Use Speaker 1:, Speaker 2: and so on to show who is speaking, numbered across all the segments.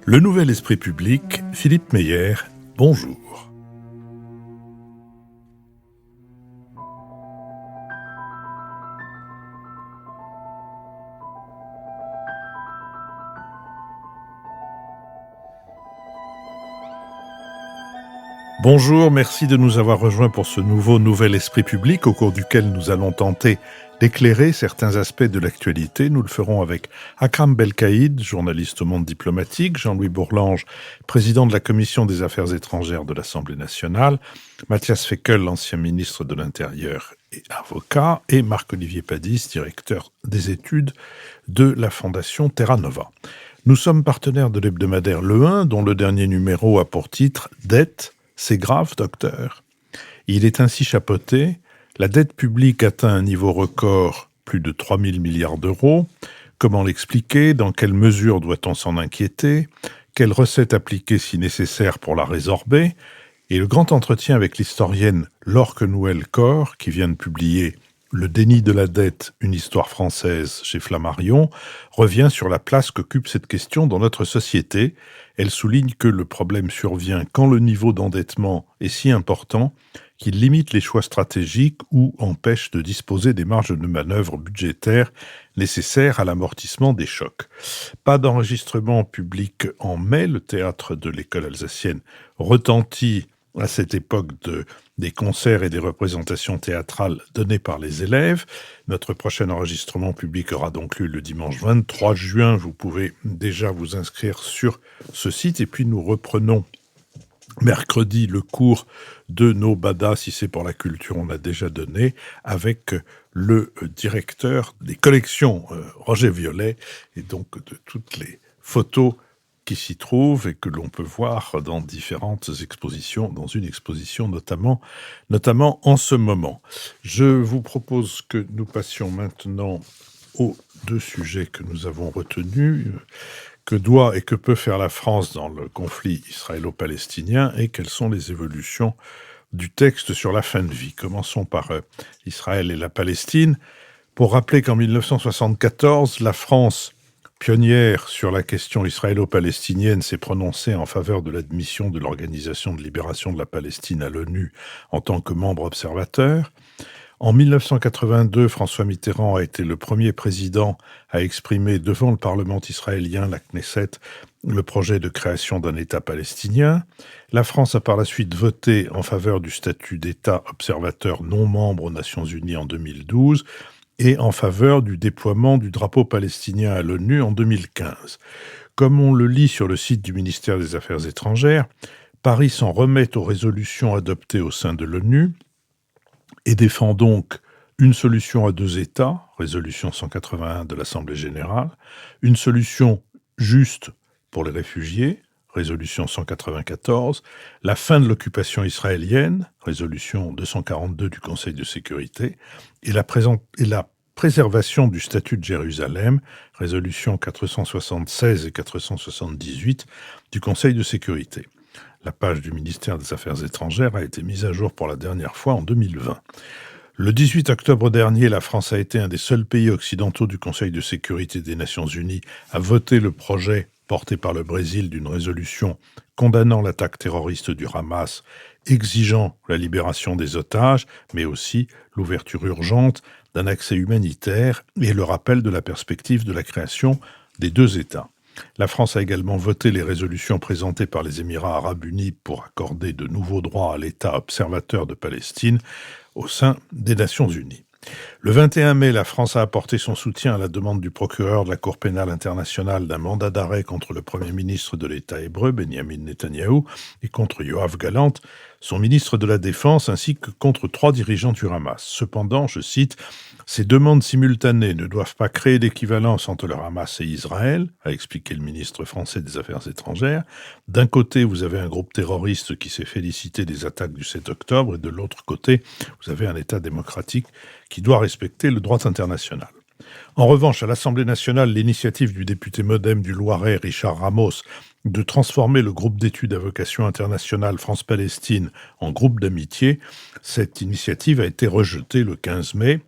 Speaker 1: Le Nouvel Esprit Public, Philippe Meyer, bonjour. Bonjour, merci de nous avoir rejoints pour ce Nouvel Esprit Public au cours duquel nous allons tenter d'éclairer certains aspects de l'actualité. Nous le ferons avec Akram Belkaïd, journaliste au Monde diplomatique, Jean-Louis Bourlange, président de la Commission des Affaires étrangères de l'Assemblée nationale, Matthias Fekl, l'ancien ministre de l'Intérieur et avocat, et Marc-Olivier Padis, directeur des études de la Fondation Terra Nova. Nous sommes partenaires de l'hebdomadaire Le 1, dont le dernier numéro a pour titre « Dette ». C'est grave, docteur. Il est ainsi chapeauté. La dette publique atteint un niveau record, plus de 3 000 milliards d'euros. Comment l'expliquer? Dans quelle mesure doit-on s'en inquiéter? Quelles recettes appliquer si nécessaire pour la résorber? Et le grand entretien avec l'historienne Lorque Nouël-Cor, qui vient de publier Le déni de la dette, une histoire française chez Flammarion, revient sur la place qu'occupe cette question dans notre société. Elle souligne que le problème survient quand le niveau d'endettement est si important qu'il limite les choix stratégiques ou empêche de disposer des marges de manœuvre budgétaires nécessaires à l'amortissement des chocs. Pas d'enregistrement public en mai, le théâtre de l'école alsacienne retentit à cette époque des concerts et des représentations théâtrales données par les élèves. Notre prochain enregistrement public aura donc lieu le dimanche 23 juin. Vous pouvez déjà vous inscrire sur ce site. Et puis nous reprenons mercredi le cours de nos BADA, si c'est pour la culture, on l'a déjà donné, avec le directeur des collections, Roger Violet, et donc de toutes les photos qui s'y trouvent et que l'on peut voir dans différentes expositions, dans une exposition notamment en ce moment. Je vous propose que nous passions maintenant aux deux sujets que nous avons retenus. Que doit et que peut faire la France dans le conflit israélo-palestinien et quelles sont les évolutions du texte sur la fin de vie. Commençons par Israël et la Palestine. Pour rappeler qu'en 1974, la France, pionnière sur la question israélo-palestinienne, s'est prononcée en faveur de l'admission de l'Organisation de libération de la Palestine à l'ONU en tant que membre observateur. En 1982, François Mitterrand a été le premier président à exprimer devant le Parlement israélien, la Knesset, le projet de création d'un État palestinien. La France a par la suite voté en faveur du statut d'État observateur non membre aux Nations Unies en 2012 et en faveur du déploiement du drapeau palestinien à l'ONU en 2015. Comme on le lit sur le site du ministère des Affaires étrangères, Paris s'en remet aux résolutions adoptées au sein de l'ONU et défend donc une solution à deux États, résolution 181 de l'Assemblée générale, une solution juste pour les réfugiés, résolution 194, la fin de l'occupation israélienne, résolution 242 du Conseil de sécurité, et la préservation du statut de Jérusalem, résolution 476 et 478 du Conseil de sécurité. La page du ministère des Affaires étrangères a été mise à jour pour la dernière fois en 2020. Le 18 octobre dernier, la France a été un des seuls pays occidentaux du Conseil de sécurité des Nations Unies à voter le projet porté par le Brésil d'une résolution condamnant l'attaque terroriste du Hamas, exigeant la libération des otages, mais aussi l'ouverture urgente d'un accès humanitaire et le rappel de la perspective de la création des deux États. La France a également voté les résolutions présentées par les Émirats arabes unis pour accorder de nouveaux droits à l'État observateur de Palestine au sein des Nations unies. Le 21 mai, la France a apporté son soutien à la demande du procureur de la Cour pénale internationale d'un mandat d'arrêt contre le Premier ministre de l'État hébreu, Benyamin Netanyahou, et contre Yoav Gallant, son ministre de la Défense, ainsi que contre 3 dirigeants du Hamas. Cependant, je cite, « Ces demandes simultanées ne doivent pas créer d'équivalence entre le Hamas et Israël », a expliqué le ministre français des Affaires étrangères. « D'un côté, vous avez un groupe terroriste qui s'est félicité des attaques du 7 octobre, et de l'autre côté, vous avez un État démocratique qui doit respecter le droit international. » En revanche, à l'Assemblée nationale, l'initiative du député MoDem du Loiret, Richard Ramos, de transformer le groupe d'études à vocation internationale France-Palestine en groupe d'amitié, cette initiative a été rejetée le 15 mai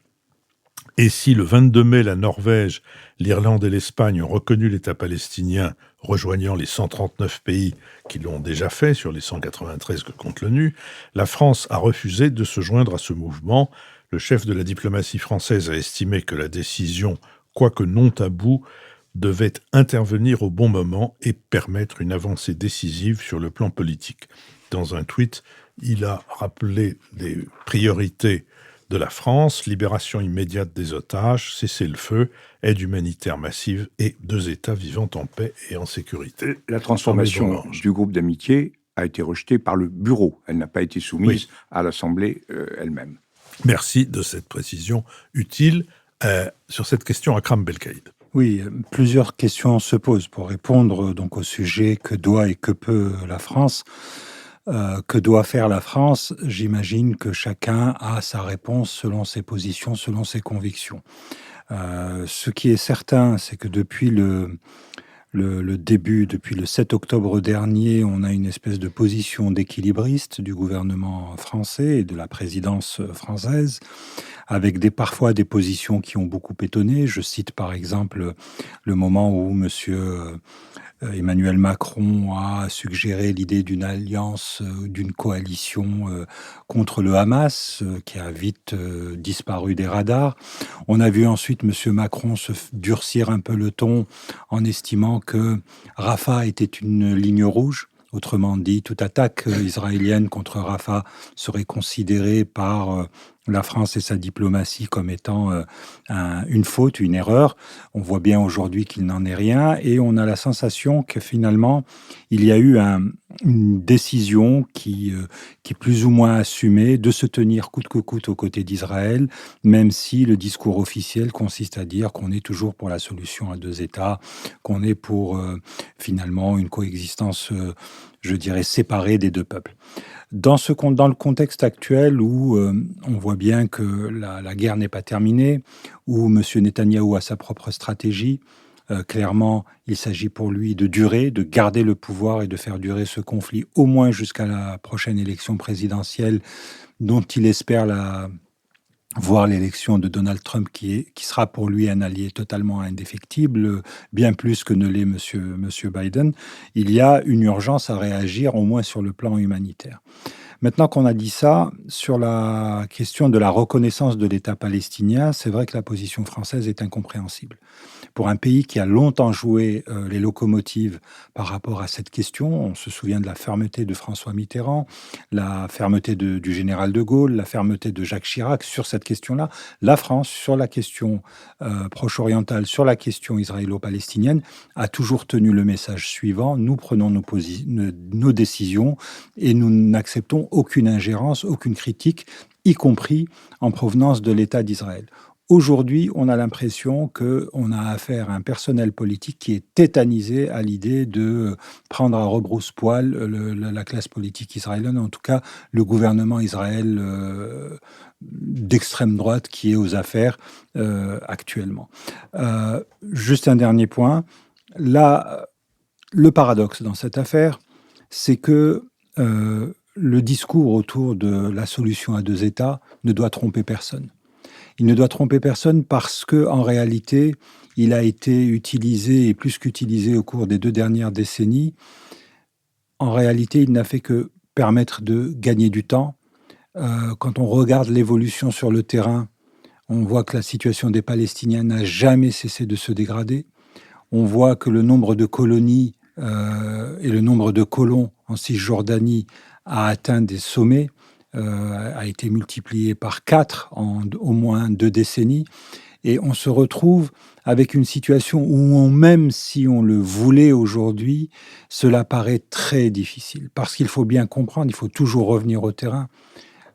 Speaker 1: Et si le 22 mai, la Norvège, l'Irlande et l'Espagne ont reconnu l'État palestinien, rejoignant les 139 pays qui l'ont déjà fait sur les 193 que compte l'ONU, la France a refusé de se joindre à ce mouvement. Le chef de la diplomatie française a estimé que la décision, quoique non taboue, devait intervenir au bon moment et permettre une avancée décisive sur le plan politique. Dans un tweet, il a rappelé les priorités de la France: libération immédiate des otages, cessez-le-feu, aide humanitaire massive et 2 États vivant en paix et en sécurité.
Speaker 2: La transformation du groupe d'amitié a été rejetée par le bureau. Elle n'a pas été soumise à l'Assemblée elle-même.
Speaker 1: Merci de cette précision utile. Sur cette question, Akram Belkaïd.
Speaker 3: Oui, plusieurs questions se posent pour répondre donc au sujet que doit et que peut la France. Que doit faire la France? J'imagine que chacun a sa réponse selon ses positions, selon ses convictions. Ce qui est certain, c'est que depuis le début, depuis le 7 octobre dernier, on a une espèce de position d'équilibriste du gouvernement français et de la présidence française, avec parfois des positions qui ont beaucoup étonné. Je cite par exemple le moment où monsieur Emmanuel Macron a suggéré l'idée d'une alliance, d'une coalition contre le Hamas, qui a vite disparu des radars. On a vu ensuite M. Macron se durcir un peu le ton en estimant que Rafah était une ligne rouge. Autrement dit, toute attaque israélienne contre Rafah serait considérée par la France et sa diplomatie comme étant une faute, une erreur. On voit bien aujourd'hui qu'il n'en est rien et on a la sensation que finalement, il y a eu une décision qui est plus ou moins assumée de se tenir coûte que coûte aux côtés d'Israël, même si le discours officiel consiste à dire qu'on est toujours pour la solution à 2 États, qu'on est pour finalement une coexistence, je dirais, séparée des 2 peuples. Dans le contexte actuel où on voit bien que la guerre n'est pas terminée, où M. Netanyahou a sa propre stratégie, clairement, il s'agit pour lui de garder le pouvoir et de faire durer ce conflit au moins jusqu'à la prochaine élection présidentielle, dont il espère voir l'élection de Donald Trump qui sera pour lui un allié totalement indéfectible, bien plus que ne l'est monsieur Biden. Il y a une urgence à réagir, au moins sur le plan humanitaire. Maintenant qu'on a dit ça, sur la question de la reconnaissance de l'État palestinien, c'est vrai que la position française est incompréhensible. Pour un pays qui a longtemps joué les locomotives par rapport à cette question, on se souvient de la fermeté de François Mitterrand, la fermeté du général de Gaulle, la fermeté de Jacques Chirac sur cette question-là. La France, sur la question proche-orientale, sur la question israélo-palestinienne, a toujours tenu le message suivant: nous prenons nos décisions et nous n'acceptons aucune ingérence, aucune critique, y compris en provenance de l'État d'Israël. Aujourd'hui, on a l'impression qu'on a affaire à un personnel politique qui est tétanisé à l'idée de prendre à rebrousse-poil la classe politique israélienne, en tout cas le gouvernement Israël d'extrême droite qui est aux affaires actuellement. Juste un dernier point. Là, le paradoxe dans cette affaire, c'est que le discours autour de la solution à 2 États ne doit tromper personne. Il ne doit tromper personne parce que, en réalité, il a été utilisé et plus qu'utilisé au cours des 2 dernières décennies. En réalité, il n'a fait que permettre de gagner du temps. Quand on regarde l'évolution sur le terrain, on voit que la situation des Palestiniens n'a jamais cessé de se dégrader. On voit que le nombre de colonies et le nombre de colons en Cisjordanie a atteint des sommets, a été multiplié par 4 en au moins 2 décennies. Et on se retrouve avec une situation où, même si on le voulait aujourd'hui, cela paraît très difficile. Parce qu'il faut bien comprendre, il faut toujours revenir au terrain.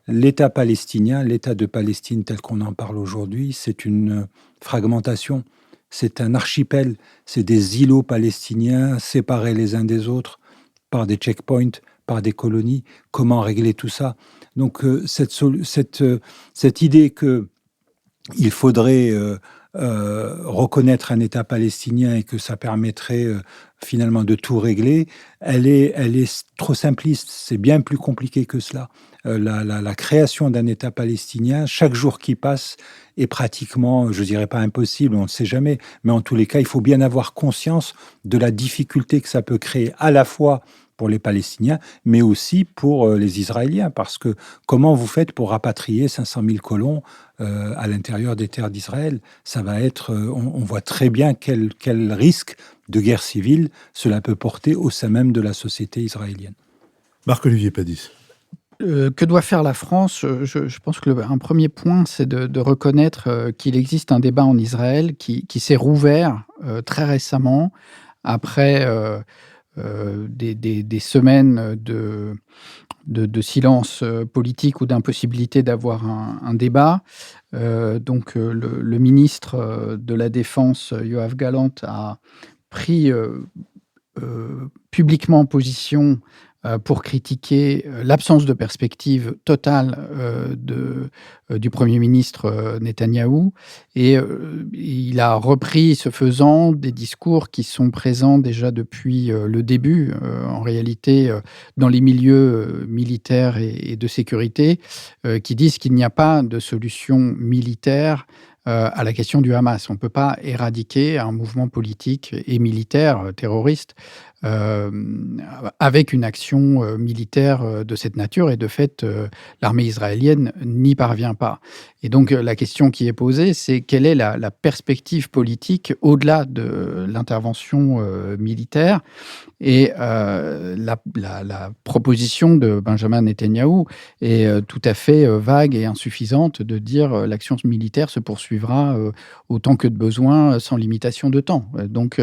Speaker 3: L'État palestinien, l'État de Palestine tel qu'on en parle aujourd'hui, c'est une fragmentation. C'est un archipel, c'est des îlots palestiniens séparés les uns des autres par des checkpoints, par des colonies. Comment régler tout ça? Donc cette idée qu'il faudrait reconnaître un État palestinien et que ça permettrait finalement de tout régler, elle est trop simpliste. C'est bien plus compliqué que cela. La création d'un État palestinien, chaque jour qui passe, est pratiquement, je dirais pas impossible, on ne sait jamais, mais en tous les cas, il faut bien avoir conscience de la difficulté que ça peut créer à la fois pour les Palestiniens, mais aussi pour les Israéliens, parce que comment vous faites pour rapatrier 500 000 colons à l'intérieur des terres d'Israël? Ça va être, on voit très bien quel risque de guerre civile cela peut porter au sein même de la société israélienne.
Speaker 1: Marc-Olivier Padis.
Speaker 4: Que doit faire la France? Je pense qu'un premier point, c'est de reconnaître qu'il existe un débat en Israël qui s'est rouvert très récemment après des semaines de silence politique ou d'impossibilité d'avoir un débat. Donc le ministre de la Défense, Yoav Gallant, a pris publiquement position pour critiquer l'absence de perspective totale du Premier ministre Netanyahou. Et il a repris, ce faisant, des discours qui sont présents déjà depuis le début, en réalité, dans les milieux militaires et de sécurité, qui disent qu'il n'y a pas de solution militaire à la question du Hamas. On ne peut pas éradiquer un mouvement politique et militaire terroriste avec une action militaire de cette nature, et de fait, l'armée israélienne n'y parvient pas. Et donc, la question qui est posée, c'est quelle est la perspective politique au-delà de l'intervention militaire? Et la proposition de Benjamin Netanyahou est tout à fait vague et insuffisante, de dire l'action militaire se poursuivra autant que de besoin, sans limitation de temps. Donc,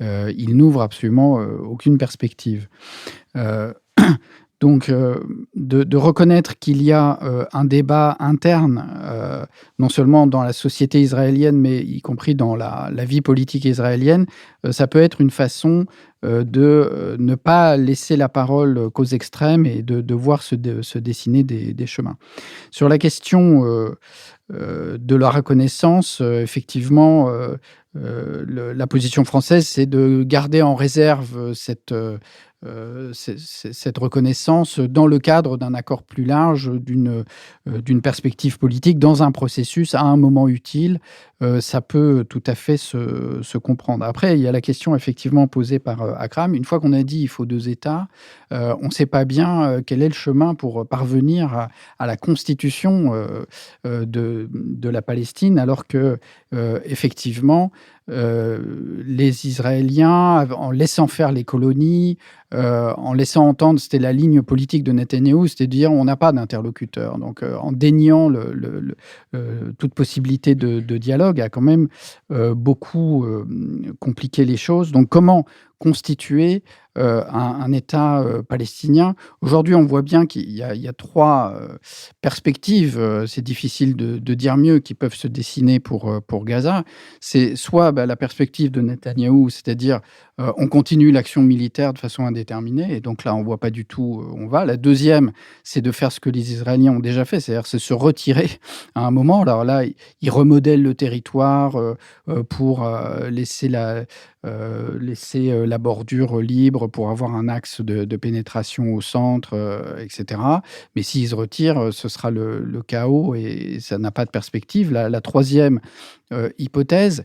Speaker 4: il n'ouvre absolument aucune perspective. Donc, de reconnaître qu'il y a un débat interne, non seulement dans la société israélienne, mais y compris dans la vie politique israélienne, ça peut être une façon de ne pas laisser la parole qu'aux extrêmes, et de voir se dessiner des chemins. Sur la question de la reconnaissance, effectivement, la position française, c'est de garder en réserve cette reconnaissance dans le cadre d'un accord plus large, d'une perspective politique, dans un processus à un moment utile. Ça peut tout à fait se comprendre. Après, il y a la question effectivement posée par Akram. Une fois qu'on a dit il faut 2 États, on ne sait pas bien quel est le chemin pour parvenir à la constitution de la Palestine, alors que effectivement, les Israéliens, en laissant faire les colonies, en laissant entendre, c'était la ligne politique de Netanyahou, c'était de dire on n'a pas d'interlocuteur. Donc, en déniant toute possibilité de dialogue, a quand même beaucoup compliqué les choses. Donc, comment constituer un État palestinien? Aujourd'hui, on voit bien qu'il y a 3 perspectives, c'est difficile de dire mieux, qui peuvent se dessiner pour Gaza. C'est soit la perspective de Netanyahou, c'est-à-dire on continue l'action militaire de façon indéterminée, et donc là, on ne voit pas du tout où on va. La deuxième, c'est de faire ce que les Israéliens ont déjà fait, c'est-à-dire c'est se retirer à un moment. Alors là, ils remodèlent le territoire pour laisser la bordure libre, pour avoir un axe de pénétration au centre, etc. Mais s'ils se retirent, ce sera le chaos, et ça n'a pas de perspective. La troisième hypothèse,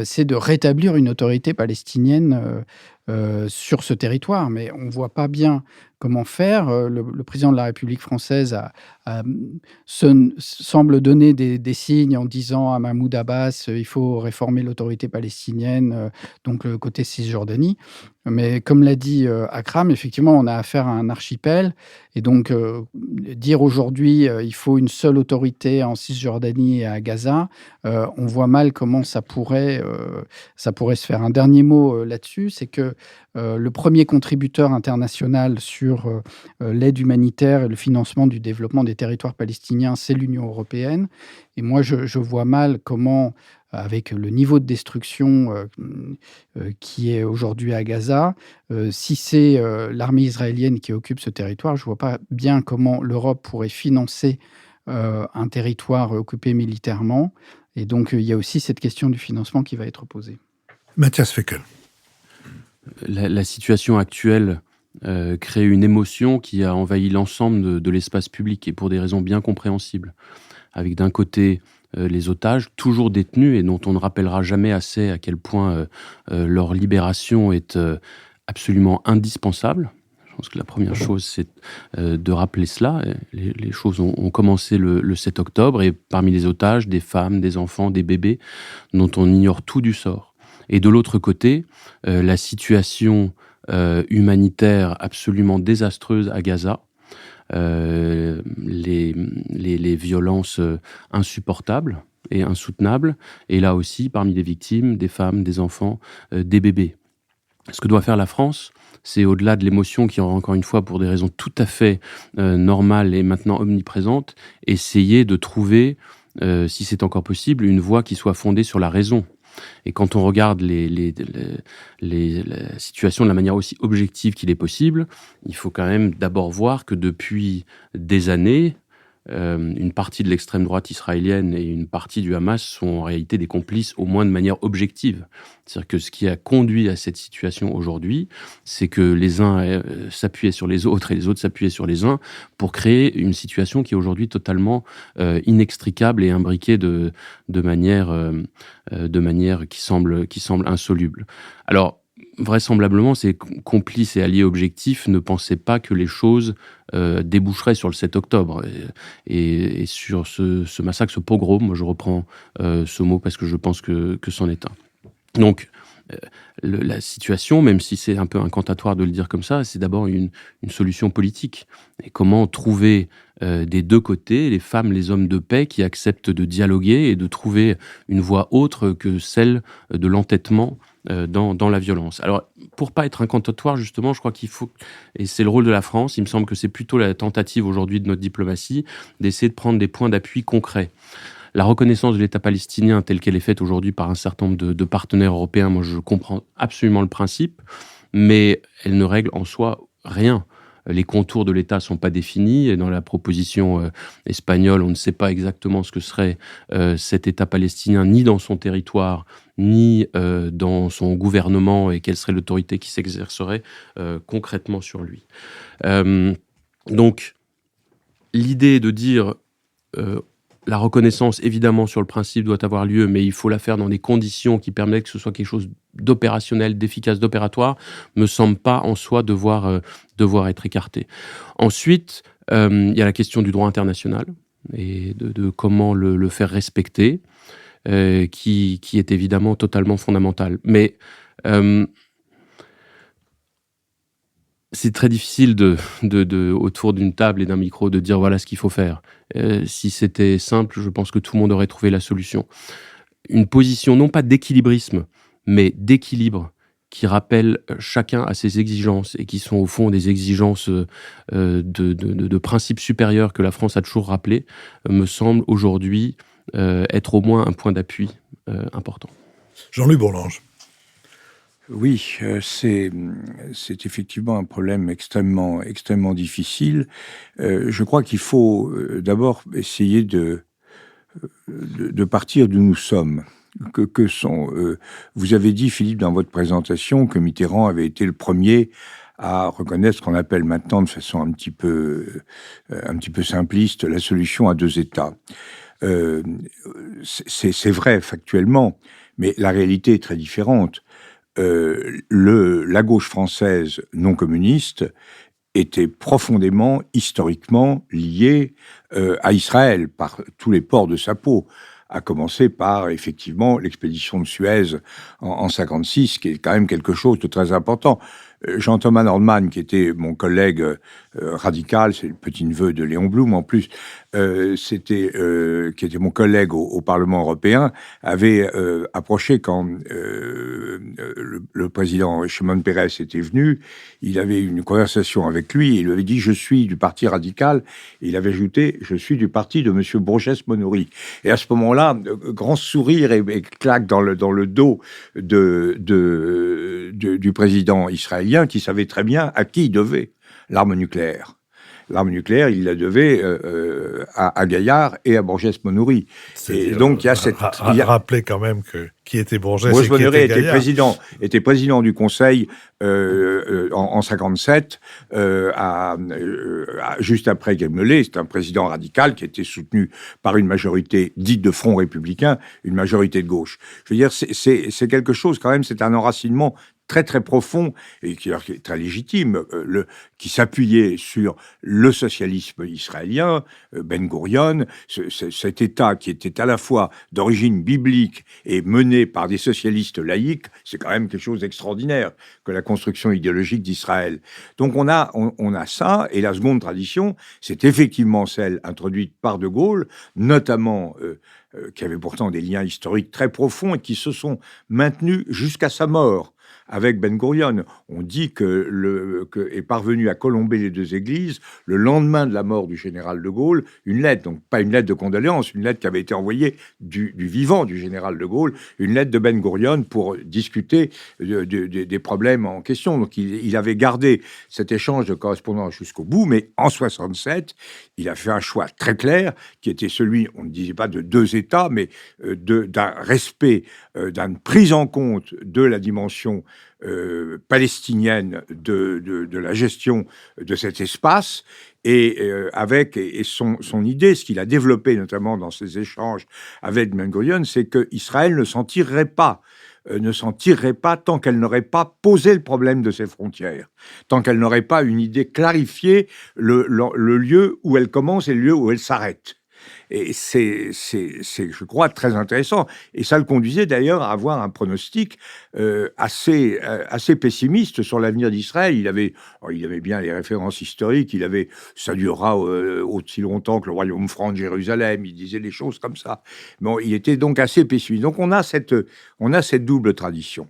Speaker 4: c'est de rétablir une autorité palestinienne sur ce territoire. Mais on ne voit pas bien comment faire. Le président de la République française semble donner des signes en disant à Mahmoud Abbas il faut réformer l'autorité palestinienne, donc le côté Cisjordanie. Mais comme l'a dit Akram, effectivement, on a affaire à un archipel. Et donc, dire aujourd'hui il faut une seule autorité en Cisjordanie et à Gaza, on voit mal comment ça pourrait se faire. Un dernier mot là-dessus, c'est que le premier contributeur international sur l'aide humanitaire et le financement du développement des territoires palestiniens, c'est l'Union européenne. Et moi, je vois mal comment, avec le niveau de destruction qui est aujourd'hui à Gaza, si c'est l'armée israélienne qui occupe ce territoire, je ne vois pas bien comment l'Europe pourrait financer un territoire occupé militairement. Et donc, il y a aussi cette question du financement qui va être posée.
Speaker 1: Matthias Feckel.
Speaker 5: La situation actuelle crée une émotion qui a envahi l'ensemble de l'espace public, et pour des raisons bien compréhensibles. Avec d'un côté les otages, toujours détenus, et dont on ne rappellera jamais assez à quel point leur libération est absolument indispensable. Je pense que la première chose, c'est de rappeler cela. Les choses ont commencé le 7 octobre, et parmi les otages, des femmes, des enfants, des bébés, dont on ignore tout du sort. Et de l'autre côté, la situation humanitaire absolument désastreuse à Gaza, les violences insupportables et insoutenables, et là aussi, parmi les victimes, des femmes, des enfants, des bébés. Ce que doit faire la France, c'est au-delà de l'émotion qui, encore une fois, pour des raisons tout à fait normales et maintenant omniprésentes, essayer de trouver, si c'est encore possible, une voie qui soit fondée sur la raison. Et quand on regarde la situation de la manière aussi objective qu'il est possible, il faut quand même d'abord voir que depuis des années, une partie de l'extrême droite israélienne et une partie du Hamas sont en réalité des complices, au moins de manière objective. C'est-à-dire que ce qui a conduit à cette situation aujourd'hui, c'est que les uns s'appuyaient sur les autres et les autres s'appuyaient sur les uns pour créer une situation qui est aujourd'hui totalement inextricable et imbriquée de manière qui semble insoluble. Alors, vraisemblablement, ces complices et alliés objectifs ne pensaient pas que les choses déboucheraient sur le 7 octobre et sur ce massacre, ce pogrom. Moi, je reprends ce mot parce que je pense que c'en est un. Donc, la situation, même si c'est un peu incantatoire de le dire comme ça, c'est d'abord une solution politique. Et comment trouver des deux côtés, les femmes, les hommes de paix, qui acceptent de dialoguer et de trouver une voie autre que celle de l'entêtement dans la violence. Alors, pour pas être incantatoire, justement, je crois qu'il faut, et c'est le rôle de la France, il me semble que c'est plutôt la tentative aujourd'hui de notre diplomatie, d'essayer de prendre des points d'appui concrets. La reconnaissance de l'État palestinien telle qu'elle est faite aujourd'hui par un certain nombre de partenaires européens, moi je comprends absolument le principe, mais elle ne règle en soi rien. Les contours de l'État ne sont pas définis, et dans la proposition espagnole, on ne sait pas exactement ce que serait cet État palestinien, ni dans son territoire, ni dans son gouvernement, et quelle serait l'autorité qui s'exercerait concrètement sur lui. Donc, l'idée de dire la reconnaissance, évidemment, sur le principe doit avoir lieu, mais il faut la faire dans des conditions qui permettent que ce soit quelque chose d'opérationnel, d'efficace, d'opératoire, me semble pas en soi devoir être écarté. Ensuite, il y a la question du droit international et de comment le faire respecter, qui est évidemment totalement fondamental. Mais c'est très difficile autour d'une table et d'un micro de dire voilà ce qu'il faut faire. Si c'était simple, je pense que tout le monde aurait trouvé la solution. Une position non pas d'équilibrisme, mais d'équilibre qui rappelle chacun à ses exigences et qui sont au fond des exigences de principes supérieurs que la France a toujours rappelés, me semble aujourd'hui être au moins un point d'appui important.
Speaker 1: Jean-Louis Bourlanges.
Speaker 2: Oui, c'est effectivement un problème extrêmement difficile. Je crois qu'il faut d'abord essayer de partir d'où nous sommes. Vous avez dit, Philippe, dans votre présentation, que Mitterrand avait été le premier à reconnaître ce qu'on appelle maintenant, de façon un petit peu simpliste, la solution à deux États. C'est vrai factuellement, mais la réalité est très différente. La gauche française non communiste était profondément, historiquement liée à Israël par tous les pores de sa peau, à commencer par, effectivement, l'expédition de Suez en 1956, qui est quand même quelque chose de très important. Jean-Thomas Nordman, qui était mon collègue radical, c'est le petit-neveu de Léon Blum en plus, qui était mon collègue au Parlement européen, avait approché quand le président Shimon Peres était venu. Il avait eu une conversation avec lui et il lui avait dit « Je suis du parti radical » et il avait ajouté « Je suis du parti de M. Borges-Monory ». Et à ce moment-là, grand sourire et claque dans le dos du président israélien qui savait très bien à qui il devait l'arme nucléaire. l'arme nucléaire, il la devait à Gaillard et à Borges-Monouri. Et donc, il y a cette...
Speaker 1: Rappelez quand même qui était Borges et qui
Speaker 2: Borges-Monouri
Speaker 1: était Gaillard.
Speaker 2: était président du Conseil en 57, juste après Guémelet. C'est un président radical qui était soutenu par une majorité dite de Front républicain, une majorité de gauche. Je veux dire, c'est quelque chose quand même, c'est un enracinement très très profond et qui est très légitime, qui s'appuyait sur le socialisme israélien, Ben Gurion, cet État qui était à la fois d'origine biblique et mené par des socialistes laïcs, c'est quand même quelque chose d'extraordinaire que la construction idéologique d'Israël. Donc on a ça, et la seconde tradition, c'est effectivement celle introduite par De Gaulle, notamment qui avait pourtant des liens historiques très profonds et qui se sont maintenus jusqu'à sa mort avec Ben Gurion. On dit que est parvenu à colomber les deux églises le lendemain de la mort du général de Gaulle, une lettre, donc pas une lettre de condoléances, une lettre qui avait été envoyée du vivant du général de Gaulle, une lettre de Ben Gurion pour discuter des problèmes en question. Donc il avait gardé cet échange de correspondance jusqu'au bout, mais en 67, il a fait un choix très clair qui était celui, on ne disait pas de deux États, mais d'un respect, d'une prise en compte de la dimension palestinienne de la gestion de cet espace, et son idée, ce qu'il a développé notamment dans ses échanges avec Ben Gurion, c'est qu'Israël ne s'en tirerait pas tant qu'elle n'aurait pas posé le problème de ses frontières, tant qu'elle n'aurait pas une idée clarifiée, le lieu où elle commence et le lieu où elle s'arrête. Et c'est, je crois, très intéressant. Et ça le conduisait d'ailleurs à avoir un pronostic assez pessimiste sur l'avenir d'Israël. Il avait bien les références historiques. Ça durera aussi longtemps que le royaume franc de Jérusalem. Il disait des choses comme ça. Bon, il était donc assez pessimiste. Donc on a cette double tradition.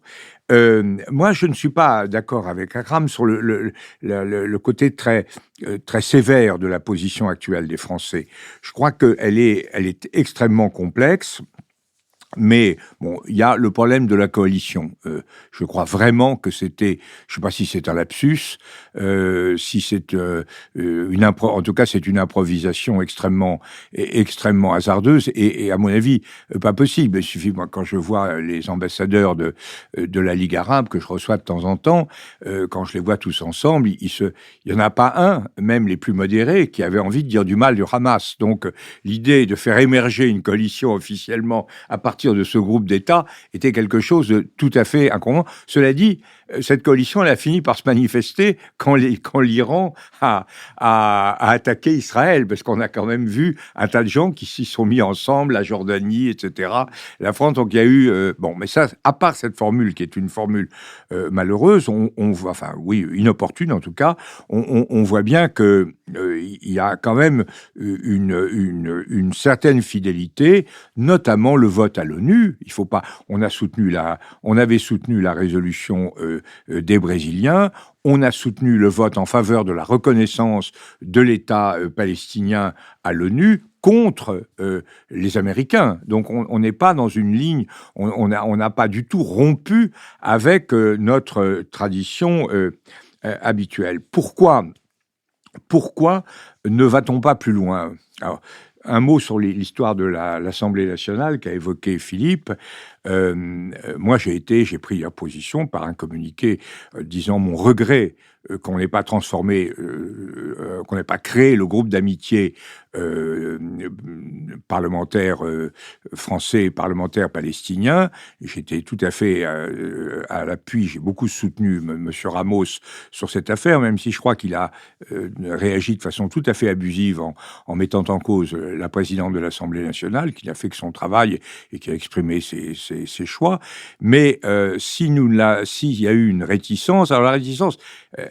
Speaker 2: Moi, je ne suis pas d'accord avec Akram sur le côté très sévère de la position actuelle des Français. Je crois qu'elle est extrêmement complexe. Mais bon, il y a le problème de la coalition. Je crois vraiment que c'était, je ne sais pas si c'est un lapsus, si c'est en tout cas c'est une improvisation extrêmement hasardeuse et à mon avis pas possible. Il suffit, moi, quand je vois les ambassadeurs de la Ligue arabe que je reçois de temps en temps, quand je les vois tous ensemble, il y en a pas un, même les plus modérés, qui avait envie de dire du mal du Hamas. Donc l'idée de faire émerger une coalition officiellement à partir de ce groupe d'États était quelque chose de tout à fait incohérent. Cela dit, cette coalition, elle a fini par se manifester quand l'Iran a attaqué Israël, parce qu'on a quand même vu un tas de gens qui s'y sont mis ensemble, la Jordanie, etc. La France, donc il y a eu... mais ça, à part cette formule, qui est une formule malheureuse, on voit, enfin oui, inopportune en tout cas, on voit bien que il y a quand même une certaine fidélité, notamment le vote à l'ONU. Il faut pas. On avait soutenu la résolution des Brésiliens. On a soutenu le vote en faveur de la reconnaissance de l'État palestinien à l'ONU contre les Américains. Donc on n'est pas dans une ligne, on n'a pas du tout rompu avec notre tradition habituelle. Pourquoi ne va-t-on pas plus loin ? Alors, un mot sur l'histoire de l'Assemblée nationale qu'a évoqué Philippe. Moi, j'ai pris la position par un communiqué disant mon regret qu'on n'ait pas transformé, qu'on n'ait pas créé le groupe d'amitié parlementaire français et parlementaire palestinien. J'étais tout à fait à l'appui, j'ai beaucoup soutenu M. Ramos sur cette affaire, même si je crois qu'il a réagi de façon tout à fait abusive en mettant en cause la présidente de l'Assemblée nationale, qui n'a fait que son travail et qui a exprimé ses choix. Mais s'il y a eu une réticence, alors la réticence,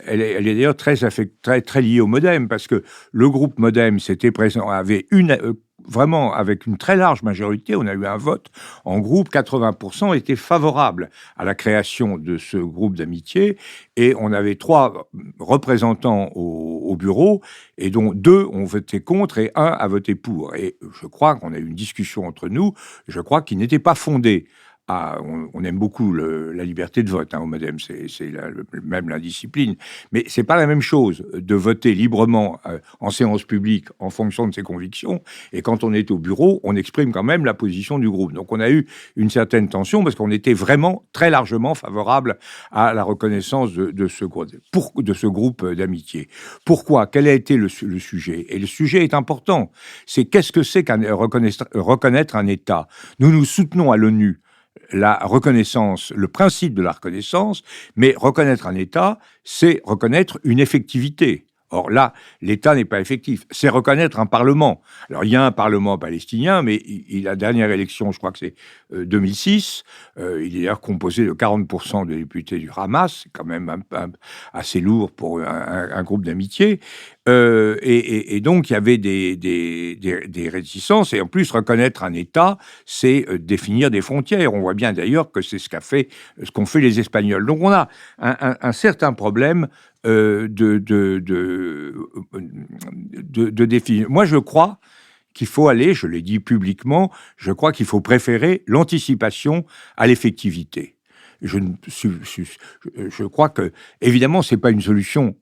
Speaker 2: elle est d'ailleurs très liée au MoDem, parce que le groupe MoDem s'était présent, avait vraiment, avec une très large majorité, on a eu un vote en groupe, 80% étaient favorables à la création de ce groupe d'amitié, et on avait 3 représentants au bureau, et dont 2 ont voté contre et 1 a voté pour. Et je crois qu'on a eu une discussion entre nous, je crois qu'il n'était pas fondé on aime beaucoup la liberté de vote au MoDem, c'est même l'indiscipline, mais c'est pas la même chose de voter librement en séance publique en fonction de ses convictions, et quand on est au bureau, on exprime quand même la position du groupe. Donc on a eu une certaine tension parce qu'on était vraiment très largement favorable à la reconnaissance de ce groupe d'amitié. Pourquoi ? Quel a été le sujet ? Et le sujet est important. C'est qu'est-ce que c'est reconnaître un État ? Nous soutenons à l'ONU la reconnaissance, le principe de la reconnaissance, mais reconnaître un État, c'est reconnaître une effectivité. Or là, l'État n'est pas effectif. C'est reconnaître un Parlement. Alors, il y a un Parlement palestinien, mais la dernière élection, je crois que c'est 2006. Il est d'ailleurs composé de 40% de députés du Hamas. C'est quand même assez lourd pour un groupe d'amitié. Et donc, il y avait des réticences. Et en plus, reconnaître un État, c'est définir des frontières. On voit bien d'ailleurs que c'est ce qu'ont fait les Espagnols. Donc, on a un certain problème de définir. Moi, je crois qu'il faut aller, je l'ai dit publiquement, je crois qu'il faut préférer l'anticipation à l'effectivité. Je crois que, évidemment, c'est pas une solution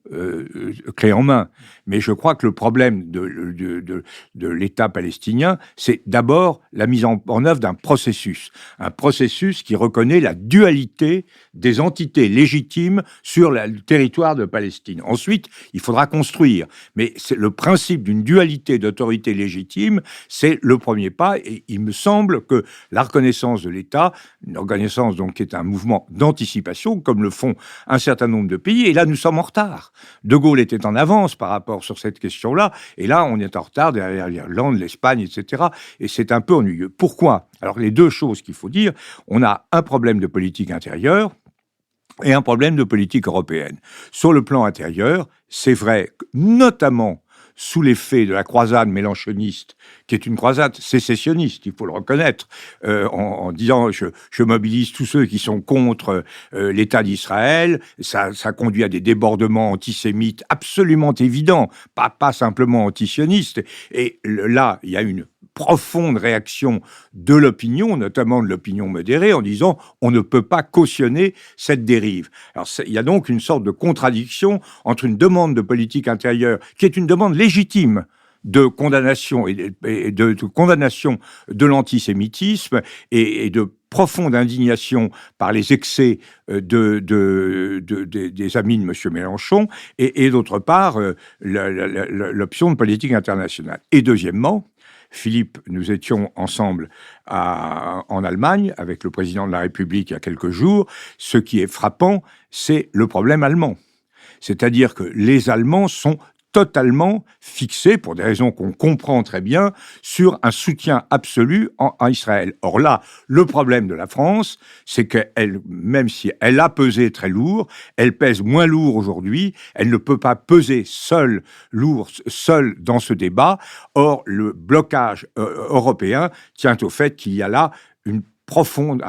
Speaker 2: clé en main, mais je crois que le problème de l'État palestinien, c'est d'abord la mise en œuvre d'un processus. Un processus qui reconnaît la dualité des entités légitimes sur le territoire de Palestine. Ensuite, il faudra construire. Mais le principe d'une dualité d'autorité légitime, c'est le premier pas. Et il me semble que la reconnaissance de l'État, une reconnaissance donc qui est un mouvement d'anticipation, comme le font un certain nombre de pays, et là, nous sommes en retard. De Gaulle était en avance par rapport sur cette question-là, et là, on est en retard derrière l'Irlande, l'Espagne, etc., et c'est un peu ennuyeux. Pourquoi ? Alors, les deux choses qu'il faut dire, on a un problème de politique intérieure, et un problème de politique européenne. Sur le plan intérieur, c'est vrai, notamment sous l'effet de la croisade mélenchoniste, qui est une croisade sécessionniste, il faut le reconnaître, en disant je mobilise tous ceux qui sont contre l'État d'Israël, ça conduit à des débordements antisémites absolument évidents, pas simplement antisionistes, et là, il y a une profonde réaction de l'opinion, notamment de l'opinion modérée, en disant on ne peut pas cautionner cette dérive. Alors il y a donc une sorte de contradiction entre une demande de politique intérieure, qui est une demande légitime de condamnation et de condamnation de l'antisémitisme et de profonde indignation par les excès des amis de M. Mélenchon, et d'autre part l'option de politique internationale. Et deuxièmement, Philippe, nous étions ensemble en Allemagne avec le président de la République il y a quelques jours. Ce qui est frappant, c'est le problème allemand. C'est-à-dire que les Allemands sont totalement fixés, pour des raisons qu'on comprend très bien, sur un soutien absolu à Israël. Or là, le problème de la France, c'est qu'elle, même si elle a pesé très lourd, elle pèse moins lourd aujourd'hui, elle ne peut pas peser seule dans ce débat. Or, le blocage européen tient au fait qu'il y a là un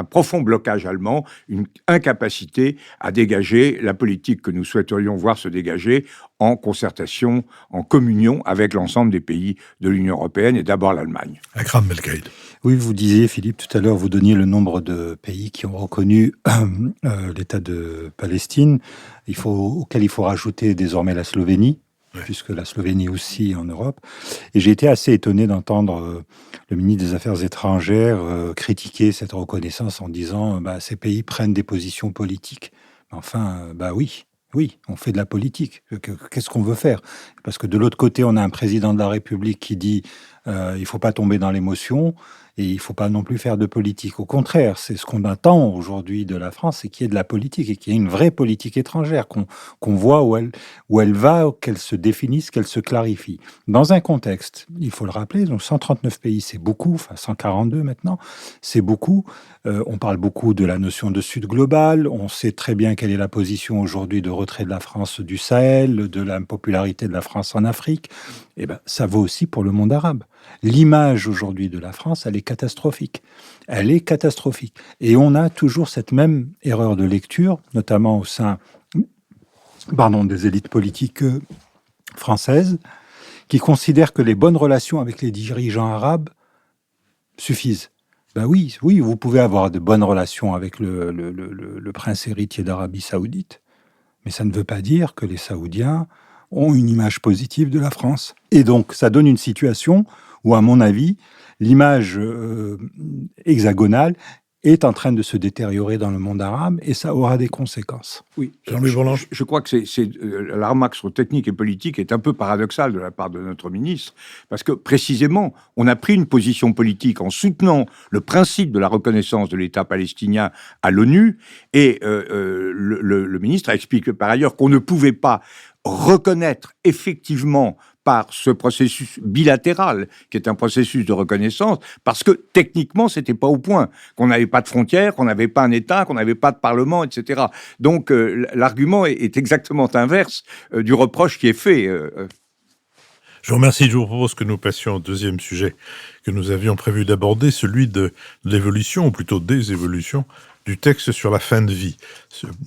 Speaker 2: profond blocage allemand, une incapacité à dégager la politique que nous souhaiterions voir se dégager en concertation, en communion avec l'ensemble des pays de l'Union européenne et d'abord l'Allemagne.
Speaker 1: Akram Belkaïd.
Speaker 3: Oui, vous disiez, Philippe, tout à l'heure, vous donniez le nombre de pays qui ont reconnu l'État de Palestine, auquel il faut rajouter désormais la Slovénie, puisque la Slovénie aussi est en Europe. Et j'ai été assez étonné d'entendre le ministre des Affaires étrangères critiquer cette reconnaissance en disant ces pays prennent des positions politiques. Enfin, oui, on fait de la politique. Qu'est-ce qu'on veut faire ? Parce que de l'autre côté, on a un président de la République qui dit il ne faut pas tomber dans l'émotion et il ne faut pas non plus faire de politique. Au contraire, c'est ce qu'on attend aujourd'hui de la France, c'est qu'il y ait de la politique et qu'il y ait une vraie politique étrangère, qu'on voit où elle va, qu'elle se définisse, qu'elle se clarifie. Dans un contexte, il faut le rappeler, donc 139 pays, c'est beaucoup, enfin 142 maintenant, c'est beaucoup. On parle beaucoup de la notion de Sud global, on sait très bien quelle est la position aujourd'hui de retrait de la France du Sahel, de la popularité de la France en Afrique. Eh bien, ça vaut aussi pour le monde arabe. L'image aujourd'hui de la France, elle est catastrophique. Elle est catastrophique. Et on a toujours cette même erreur de lecture, notamment au sein des élites politiques françaises, qui considèrent que les bonnes relations avec les dirigeants arabes suffisent. Oui, vous pouvez avoir de bonnes relations avec le prince héritier d'Arabie Saoudite, mais ça ne veut pas dire que les Saoudiens ont une image positive de la France. Et donc, ça donne une situation où, à mon avis, l'image hexagonale est en train de se détériorer dans le monde arabe, et ça aura des conséquences.
Speaker 2: Oui,
Speaker 1: Jean-Louis Bourlanges.
Speaker 2: je crois que la remarque sur technique et politique est un peu paradoxale de la part de notre ministre, parce que précisément, on a pris une position politique en soutenant le principe de la reconnaissance de l'État palestinien à l'ONU, et le ministre a expliqué par ailleurs qu'on ne pouvait pas reconnaître effectivement par ce processus bilatéral, qui est un processus de reconnaissance, parce que techniquement, c'était pas au point, qu'on n'avait pas de frontières, qu'on n'avait pas un État, qu'on n'avait pas de Parlement, etc. Donc, l'argument est exactement inverse du reproche qui est fait.
Speaker 1: Je vous remercie. Je vous propose que nous passions au deuxième sujet que nous avions prévu d'aborder, celui de l'évolution, ou plutôt des évolutions, du texte sur la fin de vie.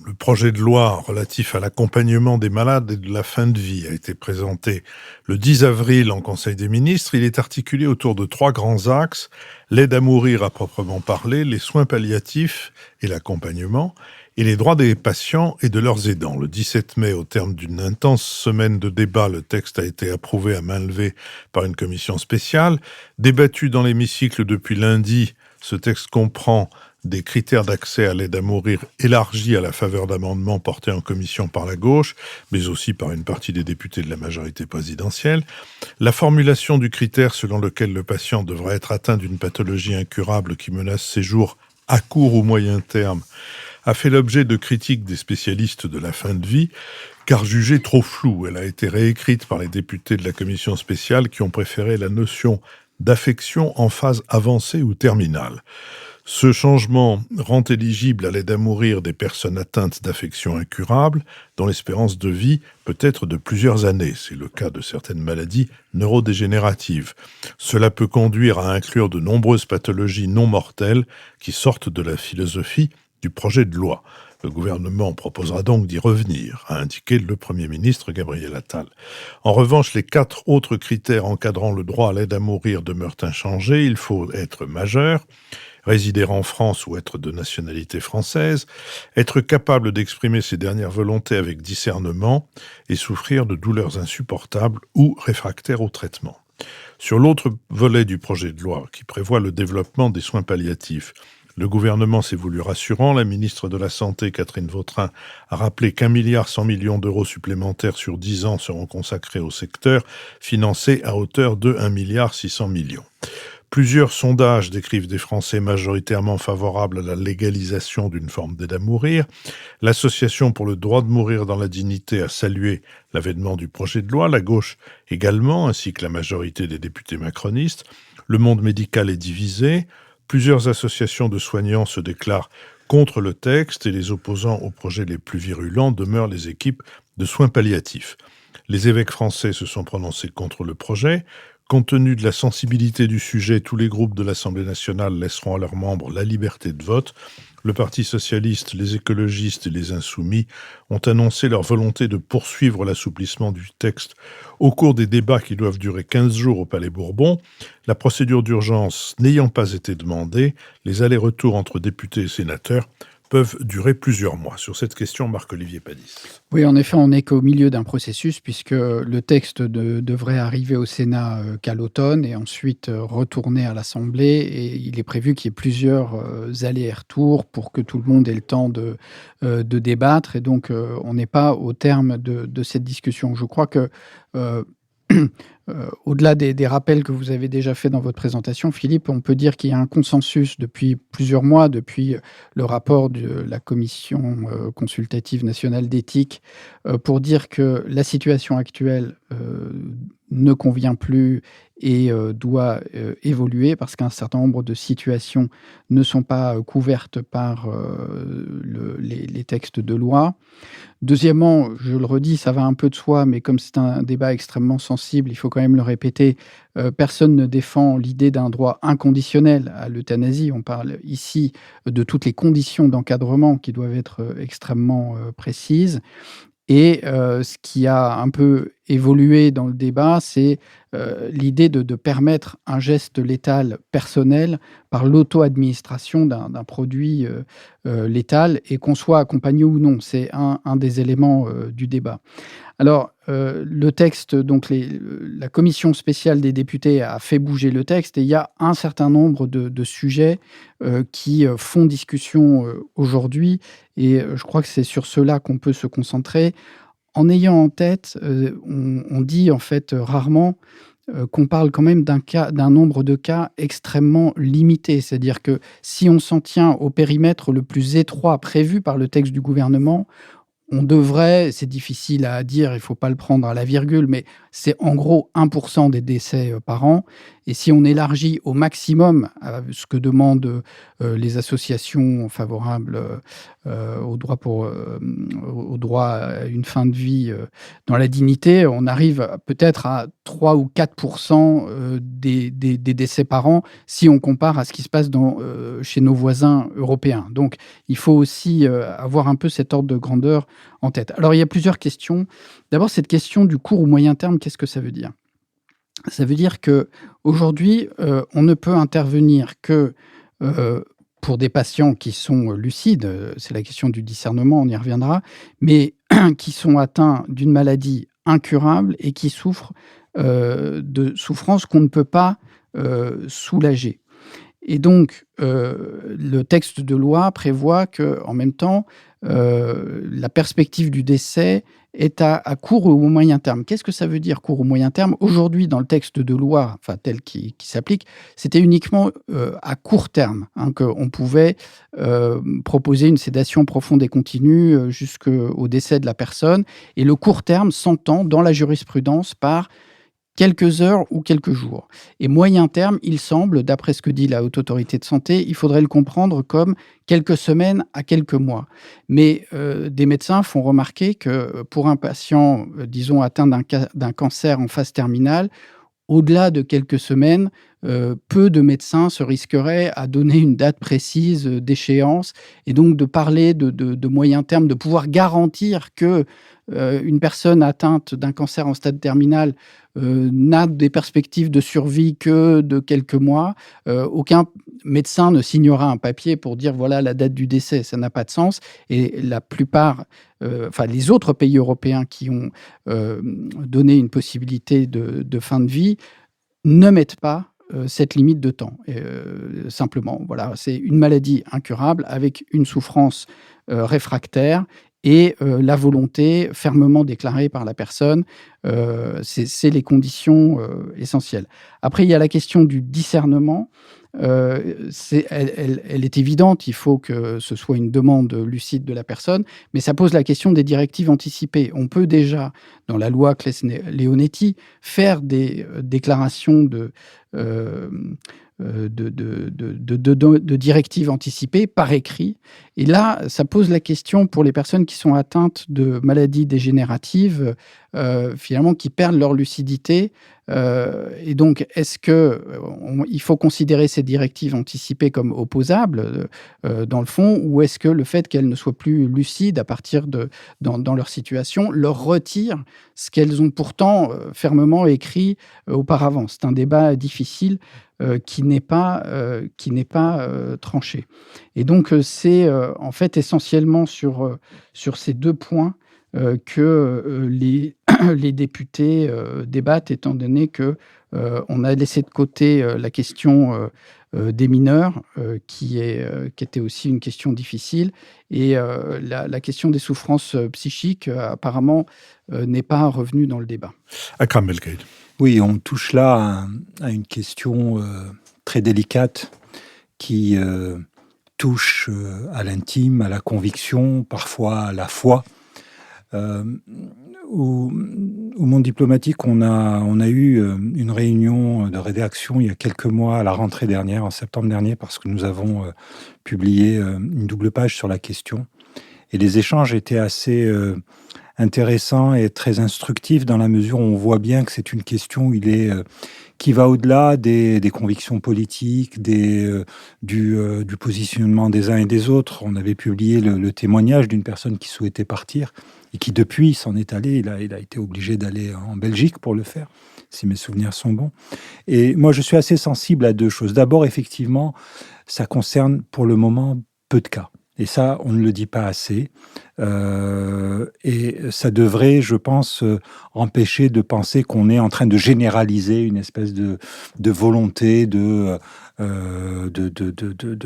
Speaker 1: Le projet de loi relatif à l'accompagnement des malades et de la fin de vie a été présenté le 10 avril en Conseil des ministres. Il est articulé autour de 3 grands axes: l'aide à mourir à proprement parler, les soins palliatifs et l'accompagnement, et les droits des patients et de leurs aidants. Le 17 mai, au terme d'une intense semaine de débat, le texte a été approuvé à main levée par une commission spéciale. Débattu dans l'hémicycle depuis lundi, ce texte comprend des critères d'accès à l'aide à mourir élargis à la faveur d'amendements portés en commission par la gauche, mais aussi par une partie des députés de la majorité présidentielle. La formulation du critère selon lequel le patient devra être atteint d'une pathologie incurable qui menace ses jours à court ou moyen terme a fait l'objet de critiques des spécialistes de la fin de vie, car jugée trop floue. Elle a été réécrite par les députés de la commission spéciale qui ont préféré la notion d'affection en phase avancée ou terminale. Ce changement rend éligible à l'aide à mourir des personnes atteintes d'affections incurables, dont l'espérance de vie peut être de plusieurs années. C'est le cas de certaines maladies neurodégénératives. Cela peut conduire à inclure de nombreuses pathologies non mortelles qui sortent de la philosophie du projet de loi. Le gouvernement proposera donc d'y revenir, a indiqué le Premier ministre Gabriel Attal. En revanche, les 4 autres critères encadrant le droit à l'aide à mourir demeurent inchangés. Il faut être majeur, résider en France ou être de nationalité française, être capable d'exprimer ses dernières volontés avec discernement et souffrir de douleurs insupportables ou réfractaires au traitement. Sur l'autre volet du projet de loi, qui prévoit le développement des soins palliatifs, le gouvernement s'est voulu rassurant. La ministre de la Santé, Catherine Vautrin, a rappelé qu'1,1 milliard d'euros supplémentaires sur 10 ans seront consacrés au secteur, financé à hauteur de 1,6 milliard. Plusieurs sondages décrivent des Français majoritairement favorables à la légalisation d'une forme d'aide à mourir. L'Association pour le droit de mourir dans la dignité a salué l'avènement du projet de loi, la gauche également, ainsi que la majorité des députés macronistes. Le monde médical est divisé. Plusieurs associations de soignants se déclarent contre le texte et les opposants aux projets les plus virulents demeurent les équipes de soins palliatifs. Les évêques français se sont prononcés contre le projet. Compte tenu de la sensibilité du sujet, tous les groupes de l'Assemblée nationale laisseront à leurs membres la liberté de vote. Le Parti socialiste, les écologistes et les insoumis ont annoncé leur volonté de poursuivre l'assouplissement du texte au cours des débats qui doivent durer 15 jours au Palais Bourbon. La procédure d'urgence n'ayant pas été demandée, les allers-retours entre députés et sénateurs peuvent durer plusieurs mois. Sur cette question, Marc-Olivier Padis.
Speaker 4: Oui, en effet, on n'est qu'au milieu d'un processus puisque le texte devrait arriver au Sénat qu'à l'automne et ensuite retourner à l'Assemblée. Et il est prévu qu'il y ait plusieurs allers-retours pour que tout le monde ait le temps de débattre. Et donc, on n'est pas au terme de cette discussion. Je crois que au-delà des rappels que vous avez déjà faits dans votre présentation, Philippe, on peut dire qu'il y a un consensus depuis plusieurs mois, depuis le rapport de la Commission consultative nationale d'éthique, pour dire que la situation actuelle ne convient plus et doit évoluer parce qu'un certain nombre de situations ne sont pas couvertes par les textes de loi. Deuxièmement, je le redis, ça va un peu de soi, mais comme c'est un débat extrêmement sensible, il faut quand même le répéter, personne ne défend l'idée d'un droit inconditionnel à l'euthanasie. On parle ici de toutes les conditions d'encadrement qui doivent être extrêmement précises. Et ce qui a un peu évolué dans le débat, c'est l'idée de permettre un geste létal personnel par l'auto-administration d'un produit létal et qu'on soit accompagné ou non. C'est un des éléments du débat. Alors, le texte, donc la commission spéciale des députés a fait bouger le texte et il y a un certain nombre de sujets qui font discussion aujourd'hui et je crois que c'est sur cela qu'on peut se concentrer. En ayant en tête, on dit en fait rarement qu'on parle quand même d'un nombre de cas extrêmement limité. C'est-à-dire que si on s'en tient au périmètre le plus étroit prévu par le texte du gouvernement, on devrait, c'est difficile à dire, il ne faut pas le prendre à la virgule, mais c'est en gros 1% des décès par an. Et si on élargit au maximum ce que demandent les associations favorables au droit à une fin de vie dans la dignité, on arrive peut-être à 3 ou 4% des décès par an si on compare à ce qui se passe chez nos voisins européens. Donc il faut aussi avoir un peu cet ordre de grandeur en tête. Alors il y a plusieurs questions. D'abord, cette question du court ou moyen terme, qu'est-ce que ça veut dire ? Ça veut dire qu'aujourd'hui, on ne peut intervenir que pour des patients qui sont lucides, c'est la question du discernement, on y reviendra, mais qui sont atteints d'une maladie incurable et qui souffrent de souffrances qu'on ne peut pas soulager. Et donc, le texte de loi prévoit qu'en même temps, la perspective du décès est à court ou au moyen terme. Qu'est-ce que ça veut dire, court ou moyen terme ? Aujourd'hui, dans le texte de loi, enfin tel qui s'applique, c'était uniquement à court terme qu'on pouvait proposer une sédation profonde et continue jusqu'au décès de la personne. Et le court terme s'entend dans la jurisprudence par quelques heures ou quelques jours. Et moyen terme, il semble, d'après ce que dit la Haute Autorité de Santé, il faudrait le comprendre comme quelques semaines à quelques mois. Mais des médecins font remarquer que pour un patient, disons, atteint d'un cancer en phase terminale, au-delà de quelques semaines, peu de médecins se risqueraient à donner une date précise d'échéance et donc de parler de moyen terme, de pouvoir garantir que une personne atteinte d'un cancer en stade terminal n'a des perspectives de survie que de quelques mois. Aucun médecin ne signera un papier pour dire voilà la date du décès, ça n'a pas de sens. Et la plupart, les autres pays européens qui ont donné une possibilité de fin de vie ne mettent pas cette limite de temps. Simplement, voilà, c'est une maladie incurable avec une souffrance réfractaire et la volonté fermement déclarée par la personne. C'est les conditions essentielles. Après, il y a la question du discernement. Elle est évidente, il faut que ce soit une demande lucide de la personne, mais ça pose la question des directives anticipées. On peut déjà, dans la loi Claes-Leonetti, faire des déclarations de directives anticipées par écrit. Et là, ça pose la question pour les personnes qui sont atteintes de maladies dégénératives, finalement, qui perdent leur lucidité. Et donc, est-ce qu'il faut considérer ces directives anticipées comme opposables, dans le fond, ou est-ce que le fait qu'elles ne soient plus lucides à partir dans leur situation leur retire ce qu'elles ont pourtant fermement écrit auparavant ? C'est un débat difficile qui n'est pas tranché. Et donc, c'est en fait essentiellement sur ces deux points que les députés débattent, étant donné qu'on a laissé de côté la question des mineurs, qui était aussi une question difficile, et la question des souffrances psychiques, apparemment, n'est pas revenue dans le débat.
Speaker 1: Akram Belkaïd.
Speaker 3: Oui, on touche là à une question très délicate qui touche à l'intime, à la conviction, parfois à la foi. Au Monde diplomatique, on a eu une réunion de rédaction il y a quelques mois, à la rentrée dernière, en septembre dernier, parce que nous avons publié une double page sur la question. Et les échanges étaient assez intéressant et très instructif dans la mesure où on voit bien que c'est une question qui va au-delà des convictions politiques, du positionnement des uns et des autres. On avait publié le témoignage d'une personne qui souhaitait partir et qui, depuis, s'en est allé. Il a été obligé d'aller en Belgique pour le faire, si mes souvenirs sont bons. Et moi, je suis assez sensible à deux choses. D'abord, effectivement, ça concerne pour le moment peu de cas. Et ça, on ne le dit pas assez. Et ça devrait, je pense, empêcher de penser qu'on est en train de généraliser une espèce de volonté de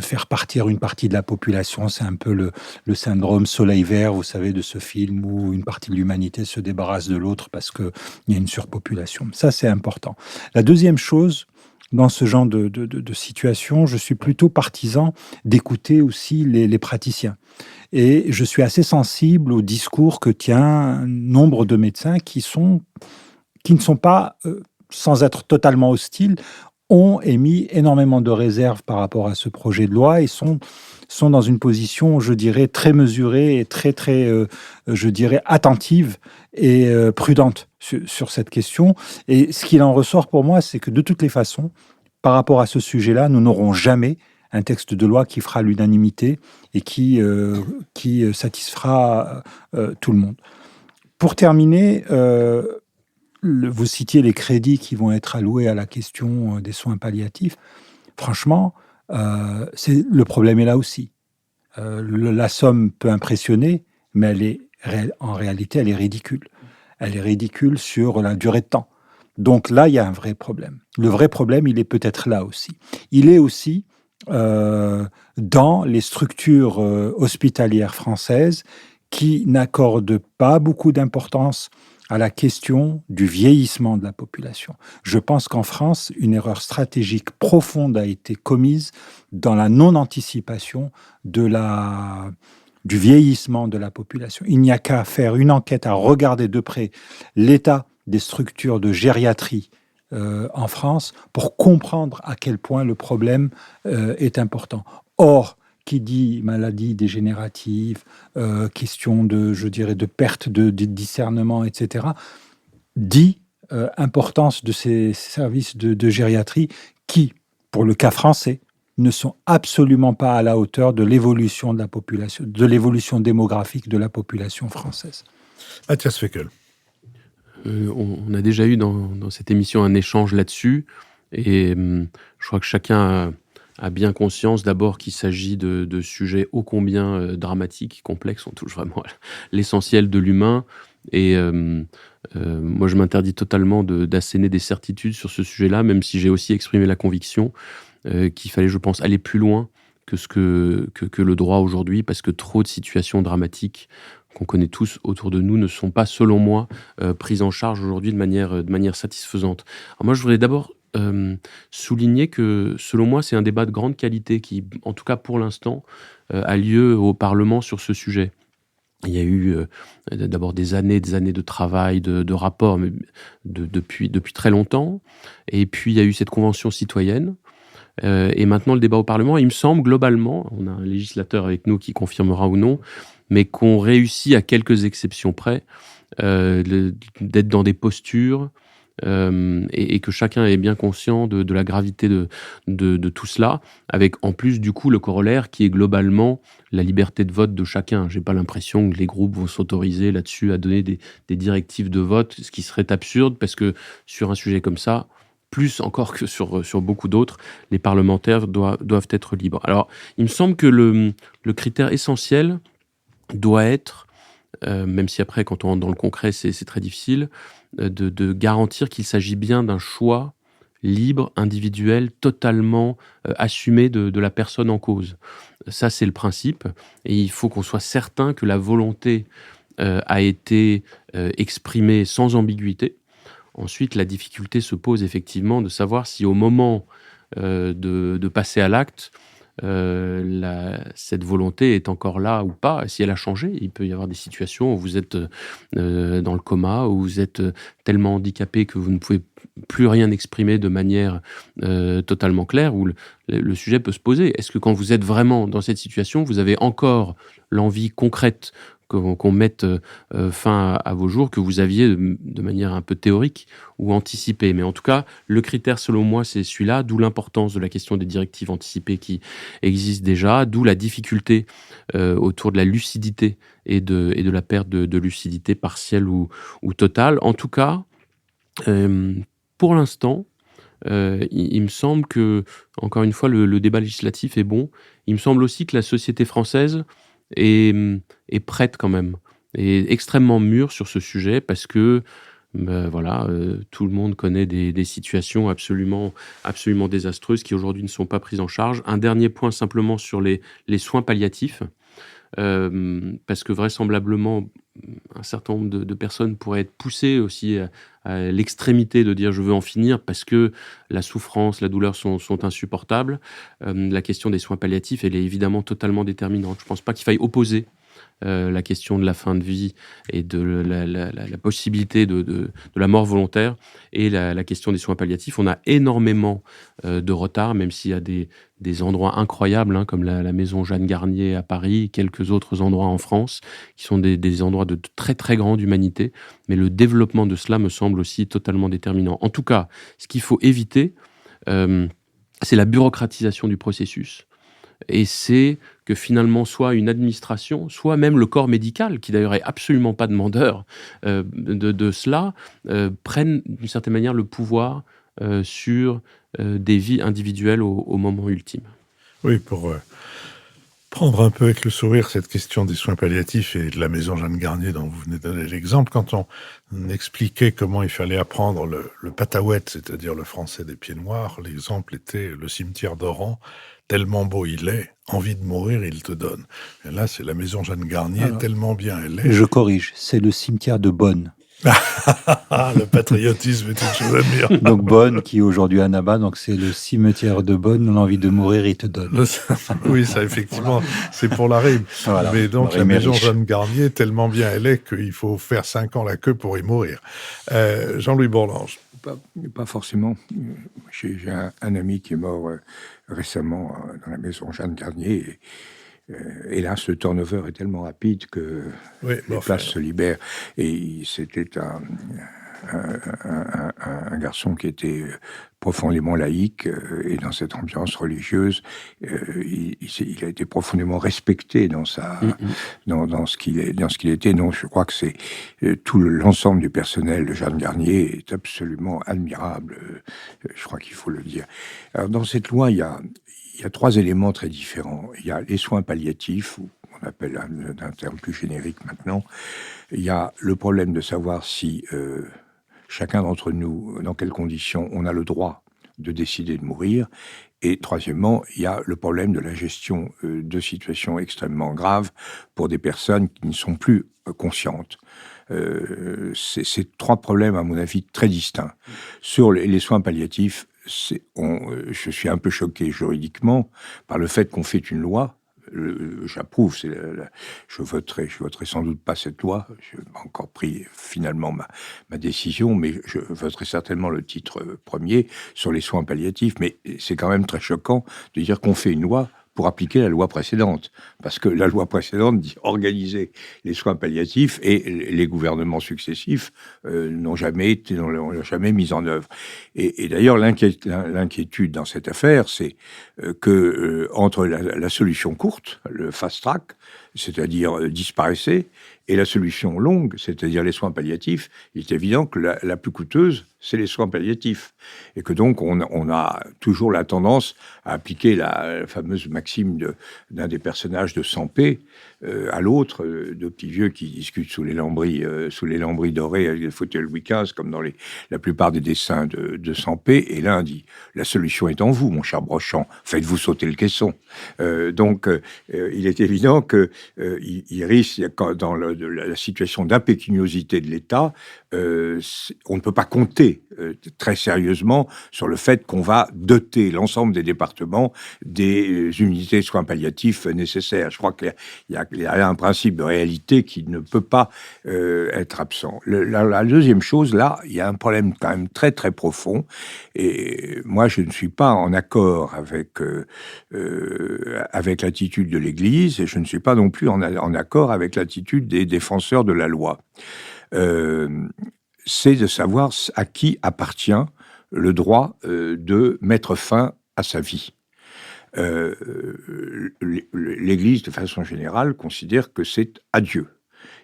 Speaker 3: faire partir une partie de la population. C'est un peu le syndrome Soleil Vert, vous savez, de ce film où une partie de l'humanité se débarrasse de l'autre parce qu'il y a une surpopulation. Ça, c'est important. La deuxième chose, dans ce genre de situation, je suis plutôt partisan d'écouter aussi les praticiens. Et je suis assez sensible au discours que tient un nombre de médecins qui ne sont pas, sans être totalement hostiles, ont émis énormément de réserves par rapport à ce projet de loi et sont dans une position, je dirais, très mesurée et très, je dirais, attentive et prudente sur cette question. Et ce qu'il en ressort pour moi, c'est que de toutes les façons, par rapport à ce sujet-là, nous n'aurons jamais un texte de loi qui fera l'unanimité et qui satisfera tout le monde. Pour terminer, vous citiez les crédits qui vont être alloués à la question des soins palliatifs. Franchement, le problème est là aussi. La somme peut impressionner, mais en réalité, elle est ridicule. Elle est ridicule sur la durée de temps. Donc là, il y a un vrai problème. Le vrai problème, il est peut-être là aussi. Il est aussi dans les structures hospitalières françaises qui n'accordent pas beaucoup d'importance à la question du vieillissement de la population. Je pense qu'en France, une erreur stratégique profonde a été commise dans la non-anticipation du vieillissement de la population. Il n'y a qu'à faire une enquête, à regarder de près l'état des structures de gériatrie en France pour comprendre à quel point le problème est important. Or, qui dit maladie dégénérative, question de perte de discernement, etc., dit importance de ces services de gériatrie qui, pour le cas français, ne sont absolument pas à la hauteur de l'évolution de la population, de l'évolution démographique de la population française.
Speaker 1: Mathias Fekl.
Speaker 5: On a déjà eu dans cette émission un échange là-dessus, et je crois que chacun a bien conscience d'abord qu'il s'agit de sujets ô combien dramatiques, complexes. On touche vraiment à l'essentiel de l'humain, et moi je m'interdis totalement d'asséner des certitudes sur ce sujet-là, même si j'ai aussi exprimé la conviction qu'il fallait, je pense, aller plus loin que le droit aujourd'hui, parce que trop de situations dramatiques qu'on connaît tous autour de nous ne sont pas, selon moi, prises en charge aujourd'hui de manière satisfaisante. Alors moi, je voudrais d'abord souligner que, selon moi, c'est un débat de grande qualité qui, en tout cas pour l'instant, a lieu au Parlement sur ce sujet. Il y a eu d'abord des années de travail, de rapports depuis très longtemps, et puis il y a eu cette convention citoyenne, et maintenant le débat au Parlement. Il me semble globalement, on a un législateur avec nous qui confirmera ou non, mais qu'on réussit à quelques exceptions près d'être dans des postures et que chacun est bien conscient de la gravité de tout cela, avec en plus du coup le corollaire qui est globalement la liberté de vote de chacun. J'ai pas l'impression que les groupes vont s'autoriser là-dessus à donner des directives de vote, ce qui serait absurde, parce que sur un sujet comme ça, plus encore que sur beaucoup d'autres, les parlementaires doivent être libres. Alors, il me semble que le critère essentiel doit être, même si après, quand on rentre dans le concret, c'est très difficile, de garantir qu'il s'agit bien d'un choix libre, individuel, totalement assumé de la personne en cause. Ça, c'est le principe. Et il faut qu'on soit certain que la volonté a été exprimée sans ambiguïté. Ensuite, la difficulté se pose effectivement de savoir si au moment de passer à l'acte, cette volonté est encore là ou pas, si elle a changé. Il peut y avoir des situations où vous êtes dans le coma, où vous êtes tellement handicapé que vous ne pouvez plus rien exprimer de manière totalement claire, où le sujet peut se poser. Est-ce que quand vous êtes vraiment dans cette situation, vous avez encore l'envie concrète qu'on mette fin à vos jours, que vous aviez de manière un peu théorique ou anticipée. Mais en tout cas, le critère, selon moi, c'est celui-là, d'où l'importance de la question des directives anticipées qui existent déjà, d'où la difficulté autour de la lucidité et de la perte de lucidité partielle ou totale. En tout cas, pour l'instant, il me semble que, encore une fois, le débat législatif est bon. Il me semble aussi que la société française est prête quand même, est extrêmement mûre sur ce sujet parce que voilà, tout le monde connaît des situations absolument désastreuses qui aujourd'hui ne sont pas prises en charge. Un dernier point simplement sur les soins palliatifs. Parce que vraisemblablement, un certain nombre de personnes pourraient être poussées aussi à l'extrémité de dire je veux en finir parce que la souffrance, la douleur sont insupportables. La question des soins palliatifs, elle est évidemment totalement déterminante. Je ne pense pas qu'il faille opposer la question de la fin de vie et de la possibilité de la mort volontaire et la question des soins palliatifs. On a énormément de retard, même s'il y a des endroits incroyables, hein, comme la maison Jeanne Garnier à Paris, quelques autres endroits en France, qui sont des endroits de très très grande humanité. Mais le développement de cela me semble aussi totalement déterminant. En tout cas, ce qu'il faut éviter, c'est la bureaucratisation du processus. Et c'est que finalement, soit une administration, soit même le corps médical, qui d'ailleurs est absolument pas demandeur de cela, prennent d'une certaine manière le pouvoir sur des vies individuelles au moment ultime.
Speaker 1: Oui, pour prendre un peu avec le sourire cette question des soins palliatifs et de la maison Jeanne Garnier dont vous venez de donner l'exemple, quand on expliquait comment il fallait apprendre le pataouette, c'est-à-dire le français des pieds noirs, l'exemple était le cimetière d'Oran. Tellement beau il est, envie de mourir, il te donne. Et là, c'est la maison Jeanne Garnier, alors, tellement bien elle est.
Speaker 3: Je corrige, c'est le cimetière de Bonn.
Speaker 1: Le patriotisme est une chose à dire.
Speaker 3: Donc Bonn, qui est aujourd'hui à Annaba, donc c'est le cimetière de Bonn, on a envie de mourir, il te donne.
Speaker 1: Oui, ça effectivement, c'est pour la rime. Voilà, mais donc la maison Jeanne Garnier, tellement bien elle est qu'il faut faire 5 ans la queue pour y mourir. Jean-Louis Bourlanges.
Speaker 2: Pas forcément. J'ai un ami qui est mort récemment dans la maison Jeanne Garnier. Hélas, le turnover est tellement rapide que les places se libèrent. Et c'était un garçon qui était profondément laïque et dans cette ambiance religieuse, il a été profondément respecté dans dans ce qu'il était. Donc, je crois que c'est tout l'ensemble du personnel de Jeanne Garnier est absolument admirable. Je crois qu'il faut le dire. Alors, dans cette loi, il y a 3 éléments très différents. Il y a les soins palliatifs, ou on appelle d'un terme plus générique maintenant. Il y a le problème de savoir si chacun d'entre nous, dans quelles conditions on a le droit de décider de mourir. Et troisièmement, il y a le problème de la gestion de situations extrêmement graves pour des personnes qui ne sont plus conscientes. C'est 3 problèmes, à mon avis, très distincts. Sur les soins palliatifs, je suis un peu choqué juridiquement par le fait qu'on fait une loi. J'approuve, je voterai sans doute pas cette loi. Je n'ai pas encore pris finalement ma décision, mais je voterai certainement le titre premier sur les soins palliatifs. Mais c'est quand même très choquant de dire qu'on fait une loi pour appliquer la loi précédente. Parce que la loi précédente dit organiser les soins palliatifs et les gouvernements successifs n'ont jamais mis en œuvre. Et d'ailleurs, l'inquiétude dans cette affaire, c'est que entre la solution courte, le fast-track, c'est-à-dire disparaissez, et la solution longue, c'est-à-dire les soins palliatifs, il est évident que la plus coûteuse, c'est les soins palliatifs. Et que donc, on a toujours la tendance à appliquer la fameuse maxime d'un des personnages de Sampé à l'autre, de petits vieux qui discutent sous les lambris dorés avec des fauteuils Louis XV, comme dans la plupart des dessins de Sampé. Et l'un dit, la solution est en vous, mon cher Brochant, faites-vous sauter le caisson. Donc, il est évident qu'il risque, dans la situation d'impécuniosité de l'État, on ne peut pas compter très sérieusement sur le fait qu'on va doter l'ensemble des départements des unités de soins palliatifs nécessaires. Je crois qu'il y a Il y a un principe de réalité qui ne peut pas être absent. La deuxième chose, là, il y a un problème quand même très très profond. Et moi, je ne suis pas en accord avec l'attitude de l'Église, et je ne suis pas non plus en accord avec l'attitude des défenseurs de la loi. C'est de savoir à qui appartient le droit de mettre fin à sa vie. L'Église, de façon générale, considère que c'est à Dieu.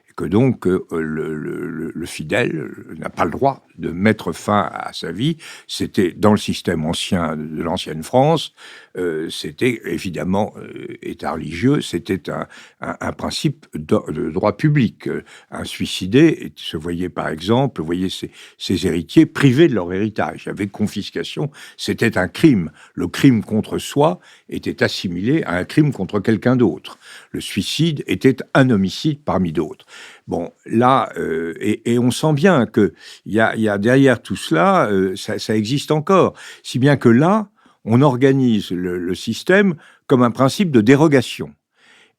Speaker 2: Et que donc, le fidèle n'a pas le droit de mettre fin à sa vie. C'était dans le système ancien de l'ancienne France, c'était évidemment État religieux, c'était un principe de droit public. Un suicidé se voyait, par exemple, ses héritiers privés de leur héritage. Il y avait confiscation, c'était un crime. Le crime contre soi était assimilé à un crime contre quelqu'un d'autre. Le suicide était un homicide parmi d'autres. Bon, là, et on sent bien qu'il y a derrière tout cela, ça existe encore. Si bien que là, on organise le système comme un principe de dérogation.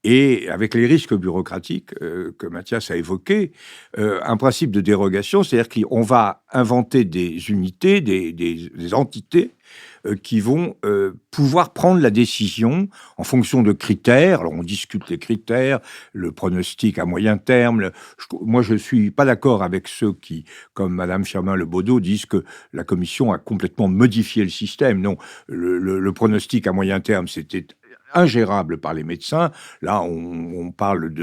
Speaker 2: Et avec les risques bureaucratiques que Mathias a évoqués, un principe de dérogation, c'est-à-dire qu'on va inventer des unités, des entités qui vont pouvoir prendre la décision en fonction de critères. Alors, on discute les critères, le pronostic à moyen terme. Moi, je ne suis pas d'accord avec ceux qui, comme Madame Firmin-Lebaudot, disent que la Commission a complètement modifié le système. Non, le pronostic à moyen terme, c'était ingérable par les médecins. Là, on parle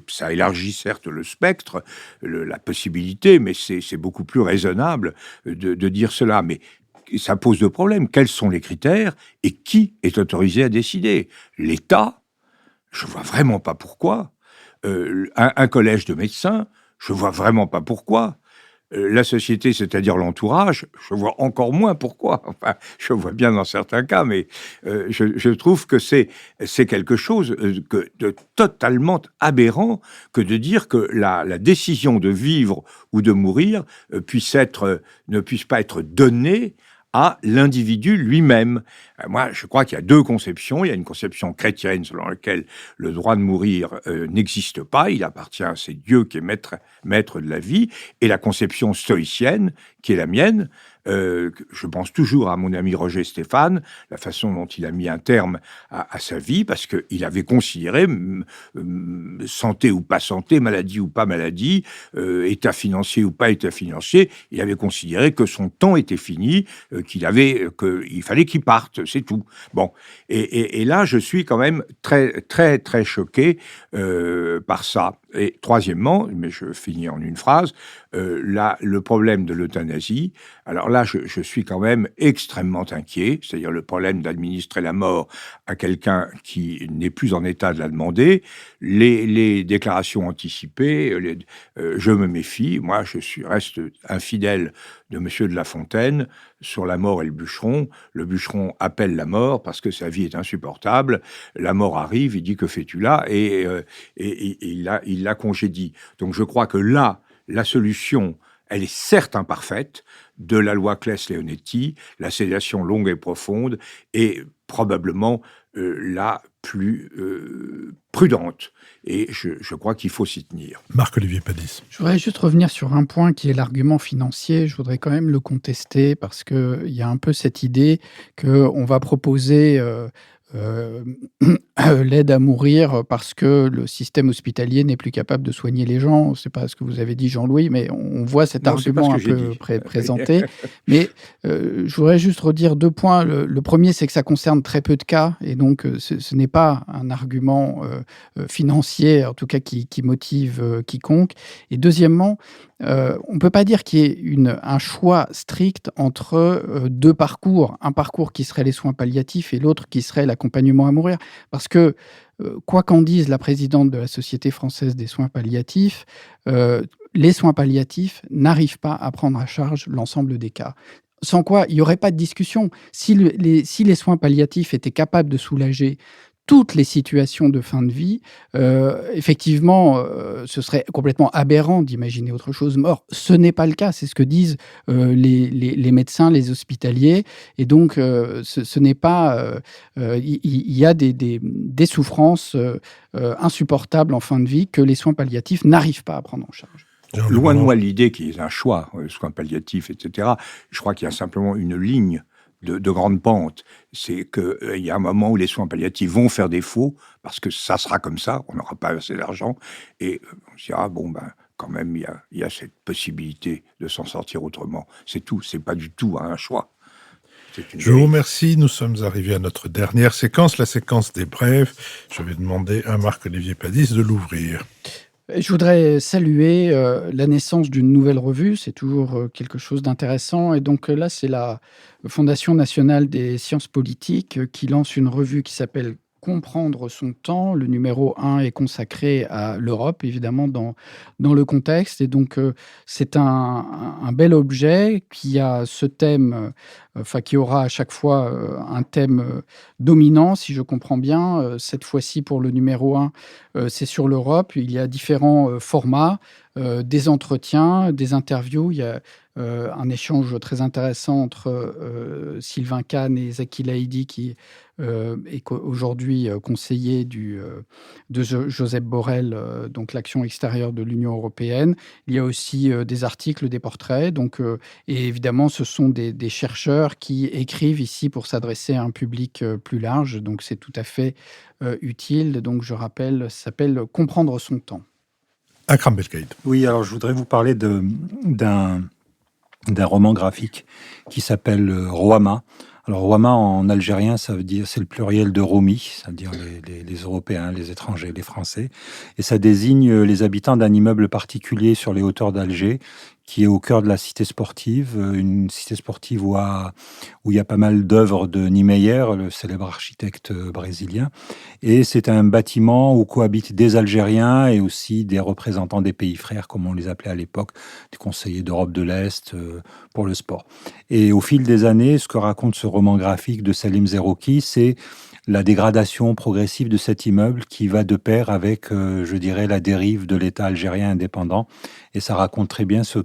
Speaker 2: ça élargit certes le spectre, la possibilité, mais c'est beaucoup plus raisonnable de dire cela. Mais ça pose deux problèmes. Quels sont les critères et qui est autorisé à décider? L'État, je vois vraiment pas pourquoi. Un collège de médecins, je vois vraiment pas pourquoi. La société, c'est-à-dire l'entourage, je vois encore moins pourquoi. Enfin, je vois bien dans certains cas, mais je trouve que c'est quelque chose de totalement aberrant que de dire que la décision de vivre ou de mourir ne puisse pas être donnée à l'individu lui-même. Moi, je crois qu'il y a deux conceptions. Il y a une conception chrétienne selon laquelle le droit de mourir n'existe pas. Il appartient, c'est Dieu qui est maître de la vie. Et la conception stoïcienne, qui est la mienne, je pense toujours à mon ami Roger Stéphane, la façon dont il a mis un terme à sa vie, parce qu'il avait considéré, santé ou pas santé, maladie ou pas maladie, état financier ou pas état financier, il avait considéré que son temps était fini, qu'il fallait qu'il parte, c'est tout. Bon, et là, je suis quand même très, très, très choqué par ça. Et troisièmement, mais je finis en une phrase, là, le problème de l'euthanasie, alors là, je suis quand même extrêmement inquiet, c'est-à-dire le problème d'administrer la mort à quelqu'un qui n'est plus en état de la demander, les déclarations anticipées, je me méfie, moi reste infidèle de Monsieur de La Fontaine sur la mort et le bûcheron appelle la mort parce que sa vie est insupportable, la mort arrive, il dit que fais-tu là, et il la congédie. Donc je crois que là, la solution, elle est certes imparfaite, de la loi Claes-Leonetti, la sédation longue et profonde, et probablement la plus prudente. Et je crois qu'il faut s'y tenir.
Speaker 1: Marc-Olivier Padis.
Speaker 4: Je voudrais juste revenir sur un point qui est l'argument financier. Je voudrais quand même le contester parce qu'il y a un peu cette idée qu'on va proposer l'aide à mourir parce que le système hospitalier n'est plus capable de soigner les gens. C'est pas ce que vous avez dit, Jean-Louis, mais on voit cet argument un peu présenté. Mais je voudrais juste redire deux points. Le premier, c'est que ça concerne très peu de cas, et donc ce n'est pas un argument financier, en tout cas qui motive quiconque. Et deuxièmement, on ne peut pas dire qu'il y ait un choix strict entre deux parcours, un parcours qui serait les soins palliatifs et l'autre qui serait l'accompagnement à mourir. Parce que, quoi qu'en dise la présidente de la Société française des soins palliatifs, les soins palliatifs n'arrivent pas à prendre à charge l'ensemble des cas. Sans quoi, il n'y aurait pas de discussion. Si les soins palliatifs étaient capables de soulager toutes les situations de fin de vie, effectivement, ce serait complètement aberrant d'imaginer autre chose. Or, ce n'est pas le cas. C'est ce que disent les médecins, les hospitaliers. Et donc, ce n'est pas... Il y a des souffrances insupportables en fin de vie que les soins palliatifs n'arrivent pas à prendre en charge.
Speaker 2: Loin de moi l'idée qu'il y ait un choix, soins palliatifs, etc. Je crois qu'il y a simplement une ligne de grande pente. C'est qu'il y a un moment où les soins palliatifs vont faire défaut, parce que ça sera comme ça, on n'aura pas assez d'argent, et on se dira, quand même, il y a cette possibilité de s'en sortir autrement. C'est tout, c'est pas du tout un choix.
Speaker 1: Je vous remercie. Nous sommes arrivés à notre dernière séquence, la séquence des brèves. Je vais demander à Marc-Olivier Padis de l'ouvrir.
Speaker 4: Je voudrais saluer la naissance d'une nouvelle revue. C'est toujours quelque chose d'intéressant. Et donc là, c'est la Fondation nationale des sciences politiques qui lance une revue qui s'appelle Comprendre son temps. Le numéro 1 est consacré à l'Europe, évidemment, dans le contexte. Et donc, c'est un bel objet qui a ce thème, qui aura à chaque fois un thème dominant, si je comprends bien. Cette fois-ci, pour le numéro 1, c'est sur l'Europe. Il y a différents formats, des entretiens, des interviews. Il y a un échange très intéressant entre Sylvain Kahn et Zaki Laïdi, qui est aujourd'hui conseiller de Josep Borrell, donc l'action extérieure de l'Union européenne. Il y a aussi des articles, des portraits. Donc, et évidemment, ce sont des chercheurs qui écrivent ici pour s'adresser à un public plus large. Donc, c'est tout à fait utile. Donc, je rappelle, ça s'appelle « Comprendre son temps ».
Speaker 1: Akram Belkaïd.
Speaker 3: Oui, alors je voudrais vous parler d'un roman graphique qui s'appelle Rouama. Alors Rouama en algérien, ça veut dire, c'est le pluriel de Roumi, c'est-à-dire les Européens, les étrangers, les Français, et ça désigne les habitants d'un immeuble particulier sur les hauteurs d'Alger, qui est au cœur de la cité sportive, une cité sportive où il y a pas mal d'œuvres de Niemeyer, le célèbre architecte brésilien. Et c'est un bâtiment où cohabitent des Algériens et aussi des représentants des pays frères, comme on les appelait à l'époque, des conseillers d'Europe de l'Est pour le sport. Et au fil des années, ce que raconte ce roman graphique de Salim Zerouki, c'est la dégradation progressive de cet immeuble qui va de pair avec, je dirais, la dérive de l'État algérien indépendant. Et ça raconte très bien ce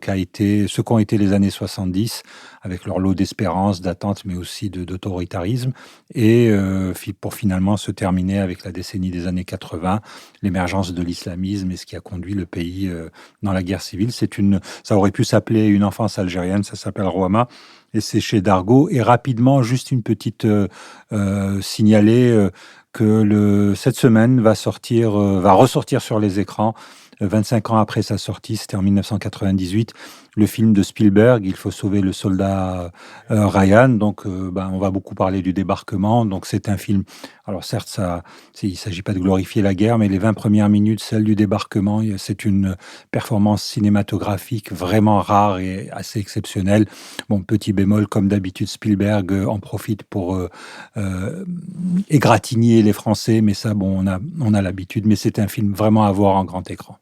Speaker 3: qu'ont été les années 70, avec leur lot d'espérance, d'attente, mais aussi d'autoritarisme. Et pour finalement se terminer avec la décennie des années 80, l'émergence de l'islamisme et ce qui a conduit le pays dans la guerre civile. Ça aurait pu s'appeler Une enfance algérienne, ça s'appelle Rouama. Et c'est chez Dargaud. Et rapidement, juste une petite signaler que cette semaine va ressortir sur les écrans 25 ans après sa sortie, c'était en 1998, le film de Spielberg, Il faut sauver le soldat Ryan. Donc, on va beaucoup parler du débarquement. Donc, c'est un film. Alors, certes, il ne s'agit pas de glorifier la guerre, mais les 20 premières minutes, celles du débarquement, c'est une performance cinématographique vraiment rare et assez exceptionnelle. Bon, petit bémol, comme d'habitude, Spielberg en profite pour égratigner les Français, mais ça, on a l'habitude. Mais c'est un film vraiment à voir en grand écran.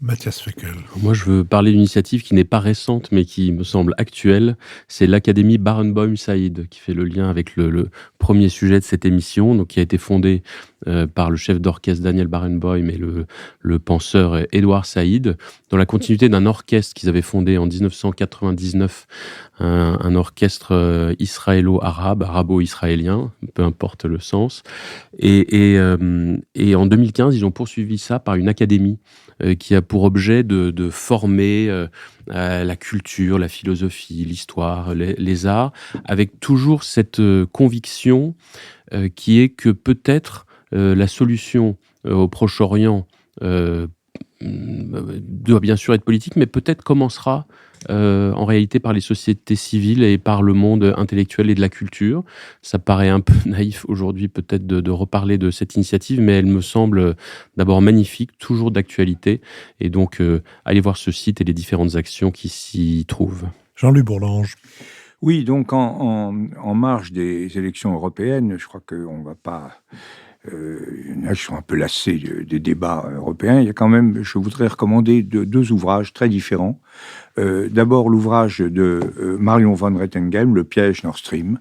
Speaker 1: Mathias Feckel.
Speaker 5: Moi, je veux parler d'une initiative qui n'est pas récente, mais qui me semble actuelle. C'est l'Académie Barenboim-Saïd, qui fait le lien avec le premier sujet de cette émission, donc qui a été fondée par le chef d'orchestre Daniel Barenboim et le penseur Édouard Saïd, dans la continuité d'un orchestre qu'ils avaient fondé en 1999, un orchestre israélo-arabe, arabo-israélien, peu importe le sens. Et en 2015, ils ont poursuivi ça par une académie qui a pour objet de former la culture, la philosophie, l'histoire, les arts, avec toujours cette conviction qui est que peut-être la solution au Proche-Orient doit bien sûr être politique, mais peut-être commencera en réalité par les sociétés civiles et par le monde intellectuel et de la culture. Ça paraît un peu naïf aujourd'hui peut-être de reparler de cette initiative, mais elle me semble d'abord magnifique, toujours d'actualité. Et donc, allez voir ce site et les différentes actions qui s'y trouvent.
Speaker 1: Jean-Louis Bourlange.
Speaker 2: Oui, donc en marge des élections européennes, je crois qu'on ne va pas il y en a qui sont un peu lassés des débats européens. Il y a quand même, je voudrais recommander deux ouvrages très différents. D'abord, l'ouvrage de Marion von Rettengem, Le piège Nord Stream,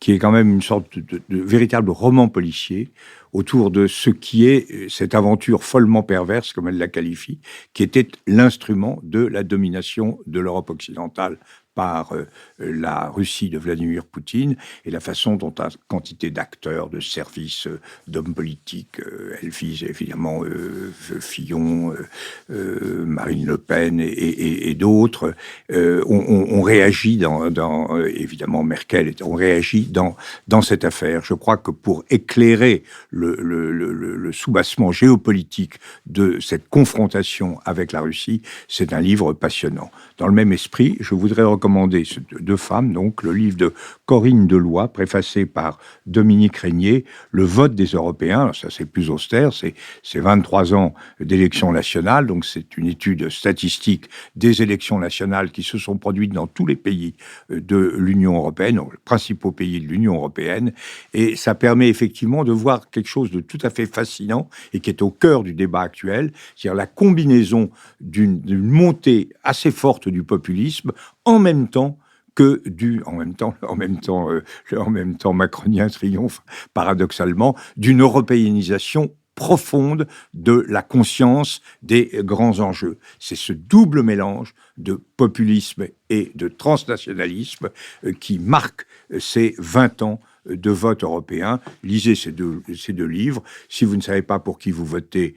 Speaker 2: qui est quand même une sorte de véritable roman policier autour de ce qui est cette aventure follement perverse, comme elle la qualifie, qui était l'instrument de la domination de l'Europe occidentale par la Russie de Vladimir Poutine, et la façon dont une quantité d'acteurs, de services, d'hommes politiques, elle vise évidemment Fillon, Marine Le Pen et d'autres, ont réagi évidemment Merkel, ont réagi dans cette affaire. Je crois que pour éclairer le soubassement géopolitique de cette confrontation avec la Russie, c'est un livre passionnant. Dans le même esprit, je voudrais recommander deux femmes, donc le livre de Corinne Deloy, préfacé par Dominique Régnier, Le vote des Européens. Ça, c'est plus austère, c'est 23 ans d'élections nationales, donc c'est une étude statistique des élections nationales qui se sont produites dans tous les pays de l'Union européenne, les principaux pays de l'Union européenne, et ça permet effectivement de voir quelque chose de tout à fait fascinant et qui est au cœur du débat actuel, c'est-à-dire la combinaison d'une montée assez forte du populisme en même temps macronien triomphe, paradoxalement, d'une européanisation profonde de la conscience des grands enjeux. C'est ce double mélange de populisme et de transnationalisme qui marque ces 20 ans de vote européen. Lisez ces deux livres. Si vous ne savez pas pour qui vous votez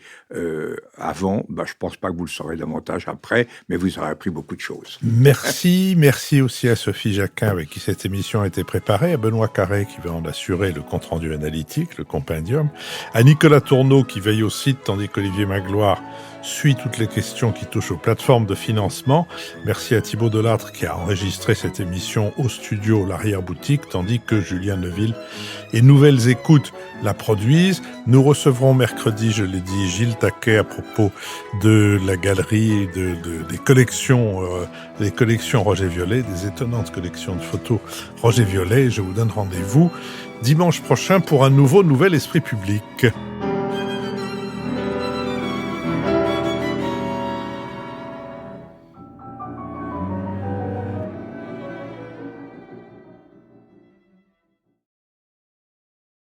Speaker 2: avant, je ne pense pas que vous le saurez davantage après, mais vous aurez appris beaucoup de choses.
Speaker 1: Merci aussi à Sophie Jacquin avec qui cette émission a été préparée, à Benoît Carré qui va en assurer le compte-rendu analytique, le compendium, à Nicolas Tourneau qui veille au site, tandis qu'Olivier Magloire suit toutes les questions qui touchent aux plateformes de financement. Merci à Thibaut Delattre qui a enregistré cette émission au studio L'Arrière-Boutique, tandis que Julien Neuville et Nouvelles Écoutes la produisent. Nous recevrons mercredi, je l'ai dit, Gilles Taquet à propos de la galerie des collections Roger Violet, des étonnantes collections de photos Roger Violet. Je vous donne rendez-vous dimanche prochain pour un nouvel Esprit Public.